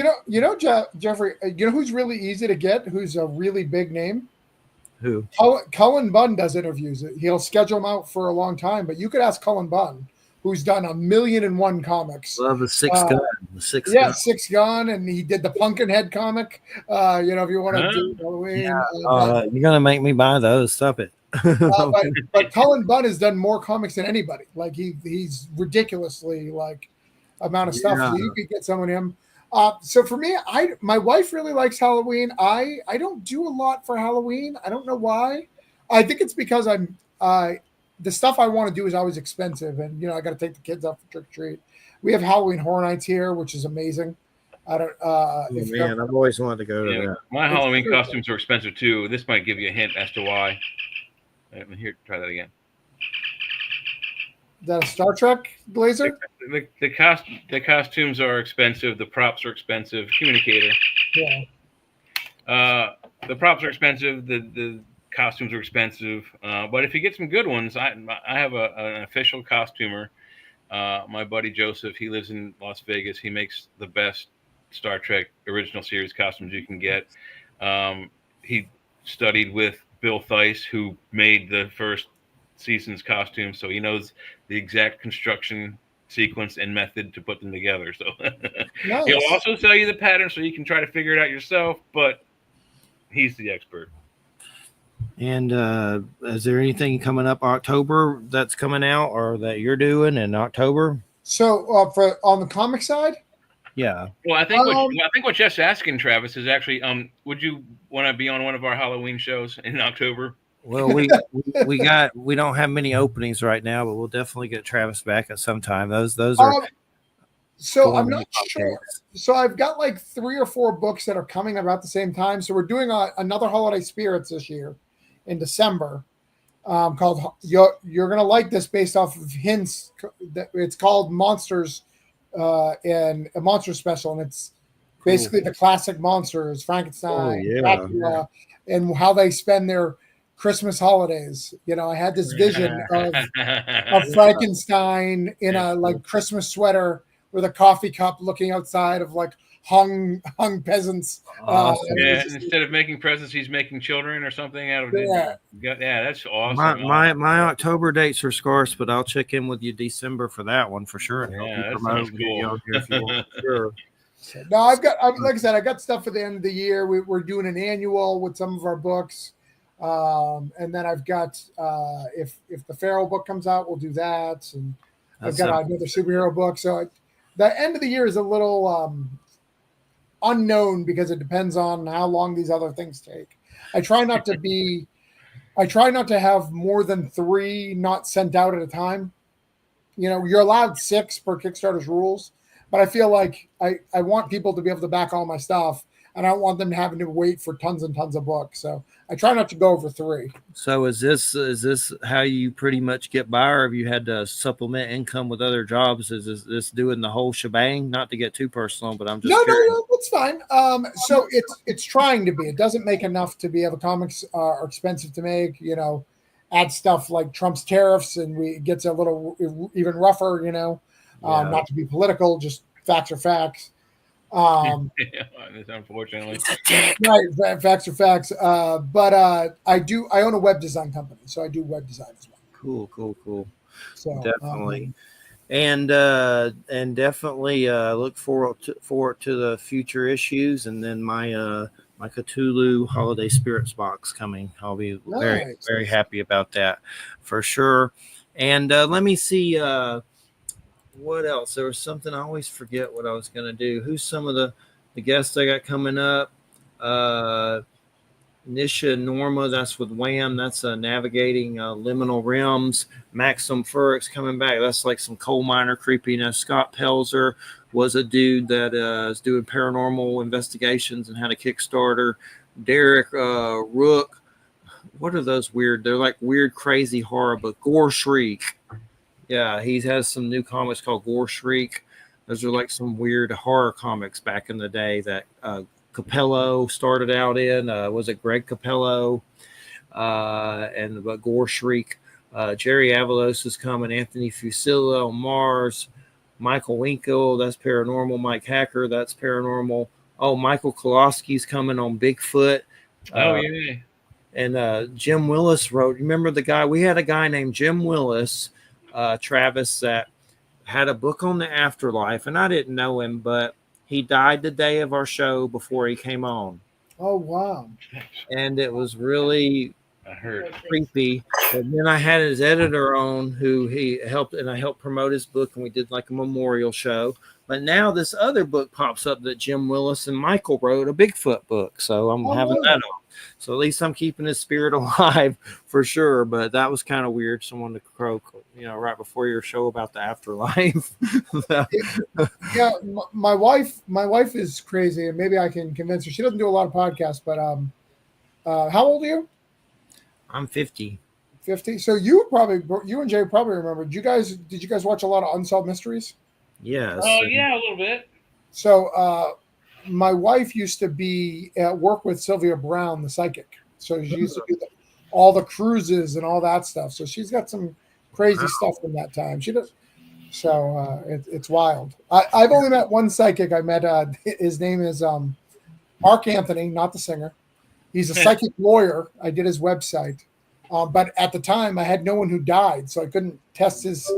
Jeffrey, who's really easy to get? Who's a really big name? Who? Cullen Bunn does interviews. He'll schedule them out for a long time, but you could ask Cullen Bunn, who's done 1,000,001 comics. Love the Six Gun. Six Gun, and he did the Pumpkinhead comic. If you want to do Halloween. You're gonna make me buy those. Stop it. But Cullen Bunn has done more comics than anybody. Like he's ridiculously like amount of stuff. So you could get some of him. So for me, my wife really likes Halloween. I don't do a lot for Halloween. I don't know why. I think it's because I'm the stuff I want to do is always expensive, and I got to take the kids out for trick or treat. We have Halloween Horror Nights here, which is amazing. I don't. I've always wanted to go to that. My Halloween costumes are expensive too. This might give you a hint as to why. Here, try that again. Is that a Star Trek blazer? The costumes are expensive. The props are expensive. Communicator. Yeah. The props are expensive. The costumes are expensive. But if you get some good ones, I have an official costumer. My buddy Joseph. He lives in Las Vegas. He makes the best Star Trek original series costumes you can get. He studied with Bill Theiss, who made the first season's costume, so he knows the exact construction sequence and method to put them together. So nice. He'll also tell you the pattern so you can try to figure it out yourself, but he's the expert. And is there anything coming up October that's coming out or that you're doing in October? So on the comic side? Yeah. Well, I think what Jeff's asking, Travis, is actually, would you want to be on one of our Halloween shows in October? Well, we don't have many openings right now, but we'll definitely get Travis back at some time. Those are So I'm going not to be sure. cupcakes. So I've got like 3 or 4 books that are coming about the same time. So we're doing another Holiday Spirits this year in December, called You're Gonna Like This, based off of hints. It's called Monsters, and a monster special, and it's Cool. basically the classic monsters, Oh Frankenstein, yeah. Dracula, and how they spend their Christmas holidays. I had this vision of Frankenstein in a like Christmas sweater with a coffee cup, looking outside of like hung peasants. Awesome. And it was Yeah, just, instead of making presents, he's making children or something out of it. yeah. Yeah, that's awesome. My October dates are scarce, but I'll check in with you December for that one for sure and help Yeah, you that promote sounds and get you cool. on here if you want. Sure. So, no, like I said, I got stuff for the end of the year. We're doing an annual with some of our books, and then I've got if the Pharaoh book comes out, we'll do that, and I've got another superhero book. So the end of the year is a little unknown because it depends on how long these other things take. I try not to have more than 3 not sent out at a time. You're allowed 6 per Kickstarter's rules, but I feel like I want people to be able to back all my stuff, and I don't want them having to wait for tons and tons of books. So I try not to go over 3. So is this how you pretty much get by, or have you had to supplement income with other jobs? Is this doing the whole shebang? Not to get too personal, but I'm just curious. No, it's fine. So it's trying to be. It doesn't make enough to be able. Comics are expensive to make. Add stuff like Trump's tariffs, and it gets a little even rougher. Not to be political, just facts are facts. Unfortunately. Right, facts are facts. But I own a web design company, so I do web design as well. Cool. So Definitely. And definitely look forward to the future issues, and then my Cthulhu Holiday Spirits box coming. I'll be very happy about that for sure. And let me see what else. There was something I always forget what I was going to do. Who's some of the guests I got coming up? Nisha Norma, that's with Wham. That's navigating liminal realms. Maxim Furrick's coming back. That's like some coal miner creepiness. Scott Pelzer was a dude that is doing paranormal investigations and had a Kickstarter. Derek Rook. What are those weird? They're like weird, crazy horror, but Gore Shriek. Yeah, he has some new comics called Gore Shriek. Those are like some weird horror comics back in the day that Capello started out in. Was it Greg Capello? But Gore Shriek. Jerry Avalos is coming. Anthony Fusilla on Mars. Michael Winkle, that's paranormal. Mike Hacker, that's paranormal. Oh, Michael Koloski's coming on Bigfoot. Yeah. And Jim Willis wrote. Remember the guy? We had a guy named Jim Willis, Travis, that had a book on the afterlife, and I didn't know him, but he died the day of our show before he came on. Oh, wow. And it was really creepy. And then I had his editor on who he helped, and I helped promote his book, and we did like a memorial show. But now this other book pops up that Jim Willis and Michael wrote, a Bigfoot book. So I'm having that on. So at least I'm keeping his spirit alive for sure. But that was kind of weird. Someone to croak, right before your show about the afterlife. Yeah, my wife is crazy, and maybe I can convince her. She doesn't do a lot of podcasts, but how old are you? I'm 50. 50. So you and Jay probably remember. Did you guys watch a lot of Unsolved Mysteries? Yes. Oh yeah, a little bit. So my wife used to be at work with Sylvia Brown, the psychic. So she used to do all the cruises and all that stuff. So she's got some crazy stuff from that time. She does. So it's wild. I've only met one psychic. I met his name is Mark Anthony, not the singer. He's a psychic lawyer. I did his website, but at the time I had no one who died, so I couldn't test his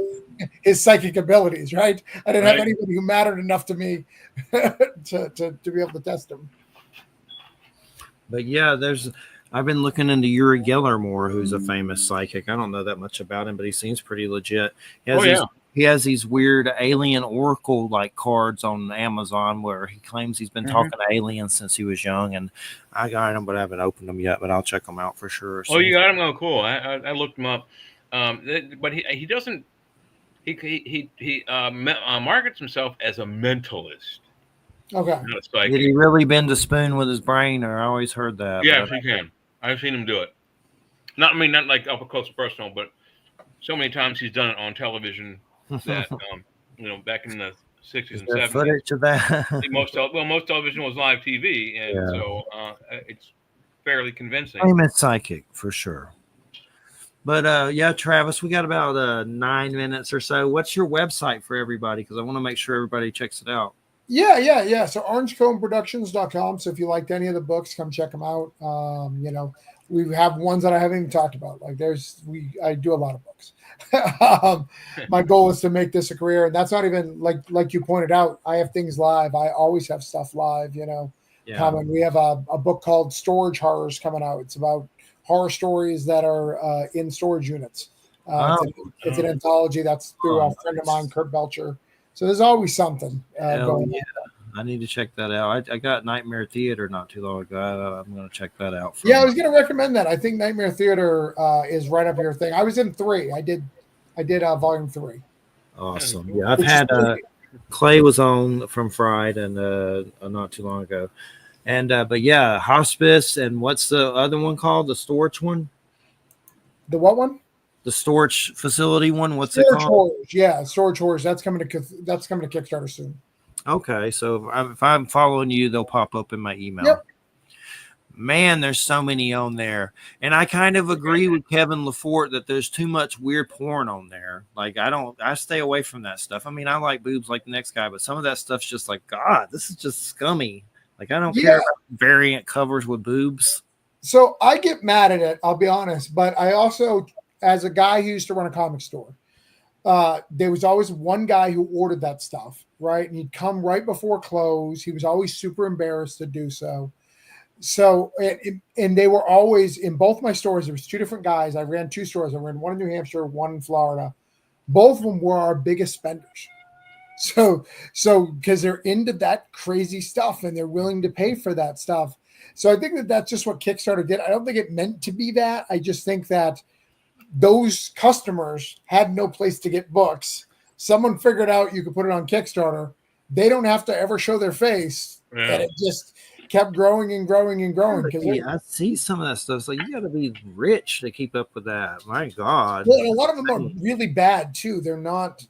psychic abilities. Right? I didn't have anybody who mattered enough to me to be able to test him. But yeah, I've been looking into Uri Geller more, who's a famous psychic. I don't know that much about him, but he seems pretty legit. He has He has these weird alien oracle like cards on Amazon where he claims he's been talking to aliens since he was young, and I got them, but I haven't opened them yet. But I'll check them out for sure. Oh, you got him? Oh, cool. I looked him up, but he doesn't. He markets himself as a mentalist. Okay. Not a psychic. Did he really bend a spoon with his brain? Or I always heard that. Yeah, he can. I've seen him do it. Not like up close and personal, but so many times he's done it on television that back in the 60s and 70s. Footage of that. most television was live TV, and so it's fairly convincing. Famous psychic for sure. But yeah, Travis, we got about 9 minutes or so. What's your website for everybody? Because I want to make sure everybody checks it out. Yeah. So orangeconeproductions.com. So if you liked any of the books, come check them out. We have ones that I haven't even talked about. Like I do a lot of books. My goal is to make this a career, and that's not even like you pointed out. I have things live. I always have stuff live. Coming. We have a book called Storage Horrors coming out. It's about horror stories that are in storage units. It's an anthology that's through a friend of mine, Kurt Belcher. So there's always something going on. I need to check that out. I got Nightmare Theater not too long ago. I'm going to check that out. I was going to recommend that. I think Nightmare Theater is right up your thing. I was in 3. I did volume 3. Awesome. Yeah, I've had Clay was on from Fried and not too long ago. And but yeah, hospice, and what's the other one called? The storage one? The what one? The storage facility one. What's storage it called? Horrors. Yeah, Storage Horrors. That's coming to Kickstarter soon. Okay, so if I'm following you, they'll pop up in my email. Yep. Man, there's so many on there, and I kind of agree with Kevin Lafort that there's too much weird porn on there. Like I stay away from that stuff. I mean, I like boobs like the next guy, but some of that stuff's just like, God, this is just scummy. Like I don't care about variant covers with boobs. So I get mad at it. I'll be honest, but I also, as a guy who used to run a comic store, there was always one guy who ordered that stuff, right? And he'd come right before close. He was always super embarrassed to do so. So, and they were always in both my stores. There was 2 different guys. I ran 2 stores. I ran one in New Hampshire, one in Florida. Both of them were our biggest spenders. So because they're into that crazy stuff and they're willing to pay for that stuff. So I think that that's just what Kickstarter did. I don't think it meant to be that. I just think that those customers had no place to get books. Someone figured out you could put it on Kickstarter. They don't have to ever show their face. Yeah. And it just kept growing and growing and growing. I see some of that stuff. So you got to be rich to keep up with that. My God. Well, and a lot of them are really bad too. They're not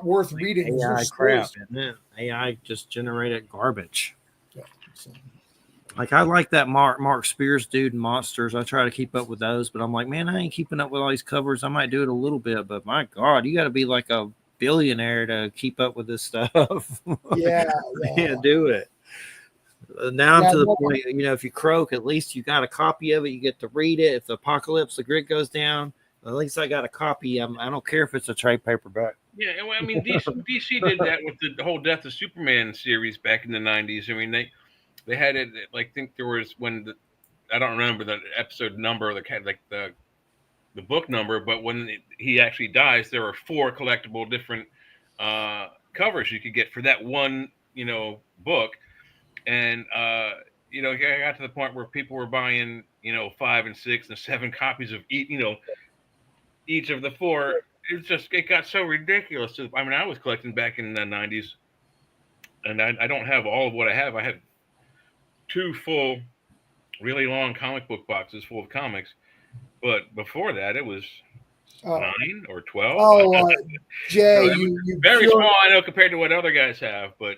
worth reading. AI crap, isn't it? AI just generated garbage. Yeah. So. Like I like that Mark Spears dude and Monsters. I try to keep up with those, but I'm like, man, I ain't keeping up with all these covers. I might do it a little bit, but my God, you got to be like a billionaire to keep up with this stuff. Yeah. Do it. Now I'm to the point, if you croak, at least you got a copy of it. You get to read it. If the apocalypse, the grid goes down, at least I got a copy. I don't care if it's a trade paperback. Yeah, well, I mean, DC did that with the whole Death of Superman series back in the 90s. I mean, they had it. Like, I think there was I don't remember the episode number, the book number, but when he actually dies, there are 4 collectible different covers you could get for that one, book. And, I got to the point where people were buying, 5 and 6 and 7 copies of each of the 4. It got so ridiculous. I mean, I was collecting back in the 90s, and I don't have all of what I have. I have 2 full, really long comic book boxes full of comics. But before that, it was 9 or 12. Oh, Jay, you very small, I know, compared to what other guys have, but.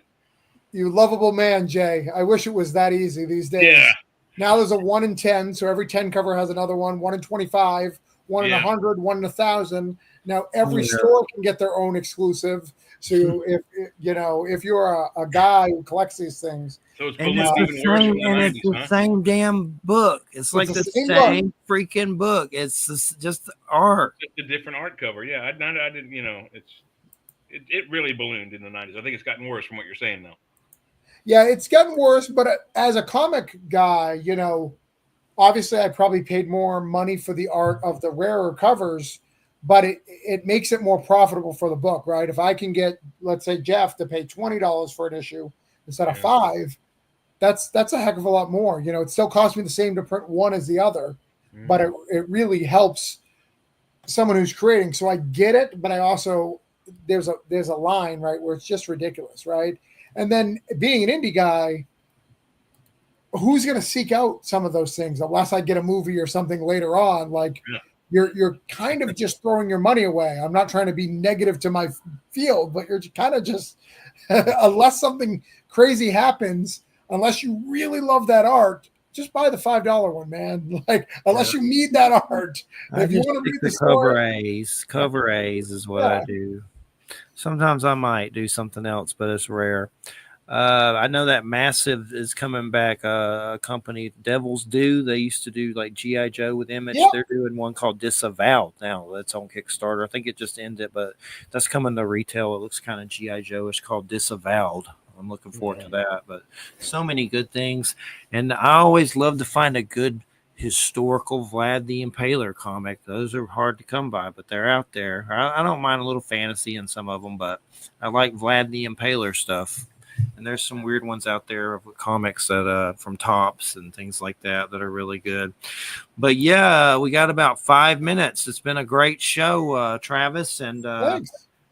You lovable man, Jay. I wish it was that easy these days. Yeah. Now there's a 1 in 10, so every 10 cover has another one. 1 in 25, 1 in 100, 1 in 1,000. Now every store can get their own exclusive. So if you're a guy who collects these things, so it's the same damn book. It's like the same freaking book. It's just art. It's just a different art cover. Yeah, I didn't. It really ballooned in the 90s. I think it's gotten worse from what you're saying now. Yeah, it's gotten worse, but as a comic guy, obviously I probably paid more money for the art of the rarer covers, but it makes it more profitable for the book, right? If I can get, let's say, Jeff to pay $20 for an issue instead of $5, that's a heck of a lot more. You know, it still costs me the same to print one as the other, but it really helps someone who's creating. So I get it, but I also there's a line, right, where it's just ridiculous, right? And then being an indie guy, who's going to seek out some of those things unless I get a movie or something later on? Like you're kind of just throwing your money away. I'm not trying to be negative to my field, but you're kind of just unless something crazy happens, unless you really love that art, just buy the $5 one, man. Like unless you need that art. If you want to read the story, cover A's is what I do. Sometimes I might do something else, but it's rare. I know that Massive is coming back. A company, Devil's Due. They used to do like G.I. Joe with Image. Yeah. They're doing one called Disavowed now. That's on Kickstarter. I think it just ended, but that's coming to retail. It looks kind of G.I. Joe-ish, called Disavowed. I'm looking forward to that. But so many good things. And I always love to find a good historical Vlad the Impaler comic. Those are hard to come by, but they're out there. I don't mind a little fantasy in some of them, but I like Vlad the Impaler stuff. And there's some weird ones out there of comics that from Tops and things like that are really good. But yeah, we got about 5 minutes. It's been a great show, Travis, and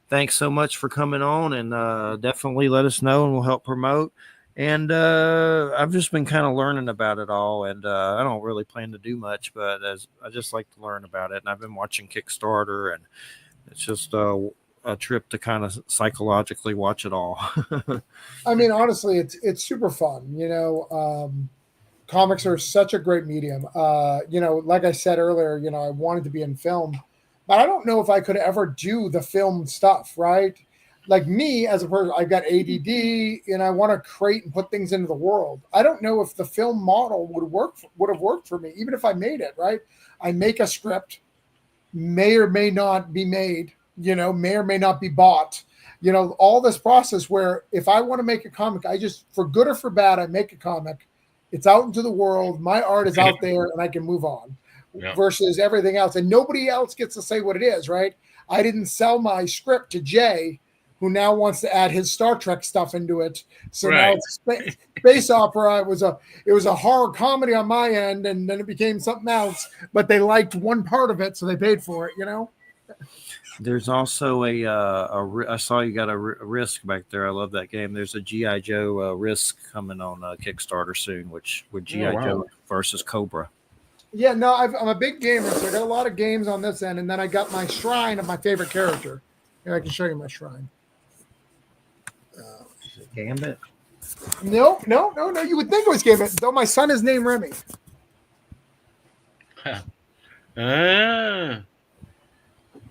thanks so much for coming on. And definitely let us know, and we'll help promote. And I've just been kind of learning about it all, and I don't really plan to do much, but I just like to learn about it. And I've been watching Kickstarter, and it's just a trip to kind of psychologically watch it all. I mean, honestly, it's super fun. You know, comics are such a great medium. You know, like I said earlier, you know, I wanted to be in film, but I don't know if I could ever do the film stuff, right? Like me as a person, I've got ADD and I want to create and put things into the world. I don't know if the film model would have worked for me, even if I made it, right? I make a script, may or may not be made, you know, may or may not be bought, you know, all this process where if I want to make a comic, I just, for good or for bad, I make a comic. It's out into the world. My art is out there and I can move on versus everything else. And nobody else gets to say what it is, right? I didn't sell my script to Jay, who now wants to add his Star Trek stuff into it. So now it's space opera. It was a horror comedy on my end, and then it became something else. But they liked one part of it, so they paid for it. You know. There's also I saw you got a Risk back there. I love that game. There's a G.I. Joe Risk coming on Kickstarter soon, with G.I. Joe versus Cobra. Yeah, no, I'm a big gamer, so I got a lot of games on this end, and then I got my shrine of my favorite character. Here, I can show you my shrine. Gambit? No. You would think it was Gambit, though my son is named Remy.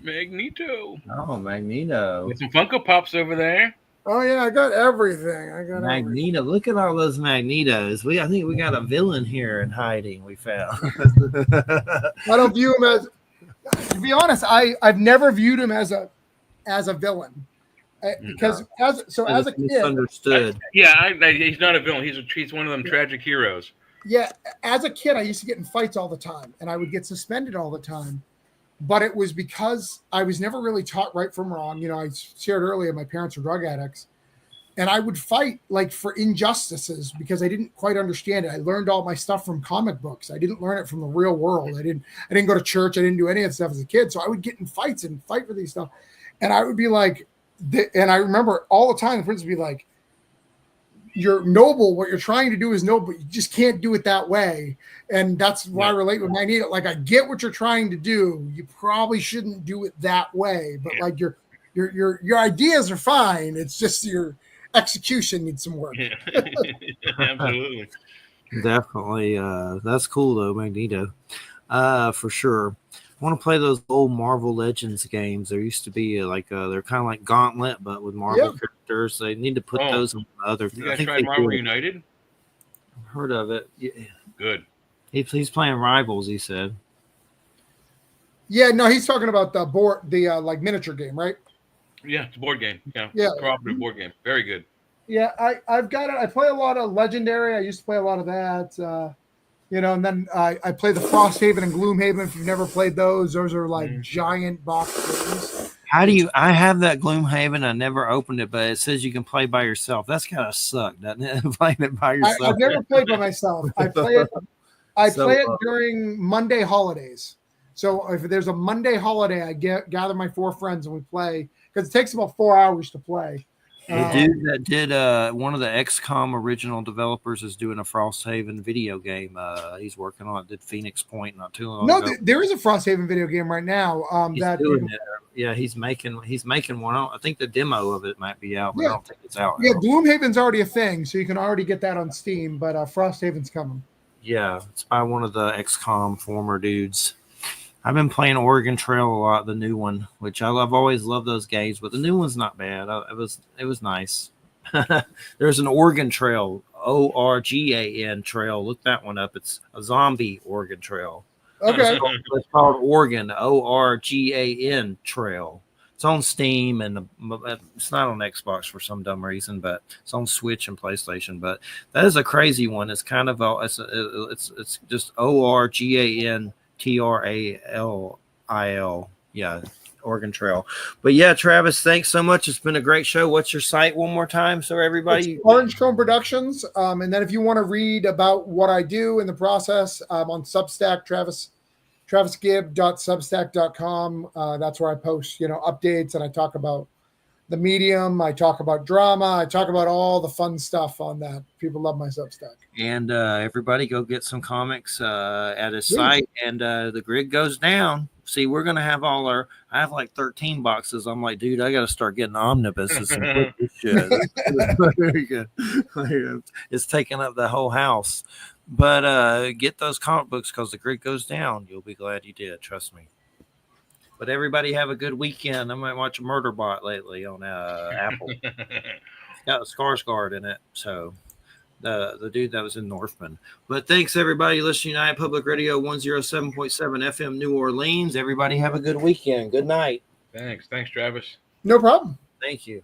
Magneto. Oh, Magneto. With some Funko Pops over there. Oh yeah, I got everything. Magneto. Look at all those Magnetos. I think we got a villain here in hiding. We found. I don't view him as. To be honest, I've never viewed him as a villain. Because as a kid, misunderstood. He's not a villain. He's one of them tragic heroes. Yeah, as a kid, I used to get in fights all the time, and I would get suspended all the time. But it was because I was never really taught right from wrong. You know, I shared earlier, my parents were drug addicts, and I would fight like for injustices because I didn't quite understand it. I learned all my stuff from comic books. I didn't learn it from the real world. I didn't go to church. I didn't do any of that stuff as a kid. So I would get in fights and fight for these stuff, and I would be like. And I remember all the time the prince would be like, you're noble. What you're trying to do is noble, but you just can't do it that way. And that's why I relate with Magneto. Like, I get what you're trying to do. You probably shouldn't do it that way. But like your ideas are fine. It's just your execution needs some work. Absolutely. Definitely. That's cool though, Magneto. For sure. I want to play those old Marvel Legends games. There used to be they're kind of like Gauntlet, but with Marvel characters. They need to put those in other. You guys tried Marvel United? I've heard of it. Yeah. Good. He's playing Rivals. He said. Yeah, no, he's talking about the board, like miniature game, right? Yeah, it's a board game. Yeah, cooperative board game. Very good. Yeah, I've got it. I play a lot of Legendary. I used to play a lot of that. You know, and then I play the Frosthaven and Gloomhaven. If you've never played those are like Mhm. giant box games. How do you? I have that Gloomhaven. I never opened it, but it says you can play by yourself. That's gotta suck, doesn't it? Playing it by yourself. I've never played by myself. I play it during Monday holidays. So if there's a Monday holiday, I gather my 4 friends and we play because it takes about 4 hours to play. The dude that did one of the XCOM original developers is doing a Frosthaven video game. He's working on it. Did Phoenix Point not too long ago. There is a Frosthaven video game right now. He's doing it. Yeah, he's making one. I think the demo of it might be out, but I don't think it's out. Yeah, Gloomhaven's already a thing, so you can already get that on Steam. But Frosthaven's coming. Yeah, it's by one of the XCOM former dudes. I've been playing Oregon Trail a lot, the new one, which I've always loved those games, but the new one's not bad. It was nice. There's an Oregon Trail, Organ Trail. Look that one up. It's a zombie Oregon Trail. Okay. It's called Oregon, Organ Trail. It's on Steam, and it's not on Xbox for some dumb reason, but it's on Switch and PlayStation. But that is a crazy one. It's kind of it's just Organ Trail. Yeah, Oregon Trail. But yeah, Travis, thanks so much. It's been a great show. What's your site one more time so everybody? It's Orange Cone Productions. And then if you want to read about what I do in the process, on Substack, travisgibb.substack.com. That's where I post, updates, and I talk about the medium. I talk about drama. I talk about all the fun stuff on that. People love my Substack. And everybody go get some comics at his site. And the grid goes down. See, we're going to have I have like 13 boxes. I'm like, dude, I got to start getting omnibuses and put this shit. It's taking up the whole house. But get those comic books because the grid goes down. You'll be glad you did. Trust me. But everybody have a good weekend. I might watch Murderbot lately on Apple. It's got a Skarsgård in it. So the dude that was in Northman. But thanks, everybody, listening to United Public Radio 107.7 FM New Orleans. Everybody have a good weekend. Good night. Thanks, Travis. No problem. Thank you.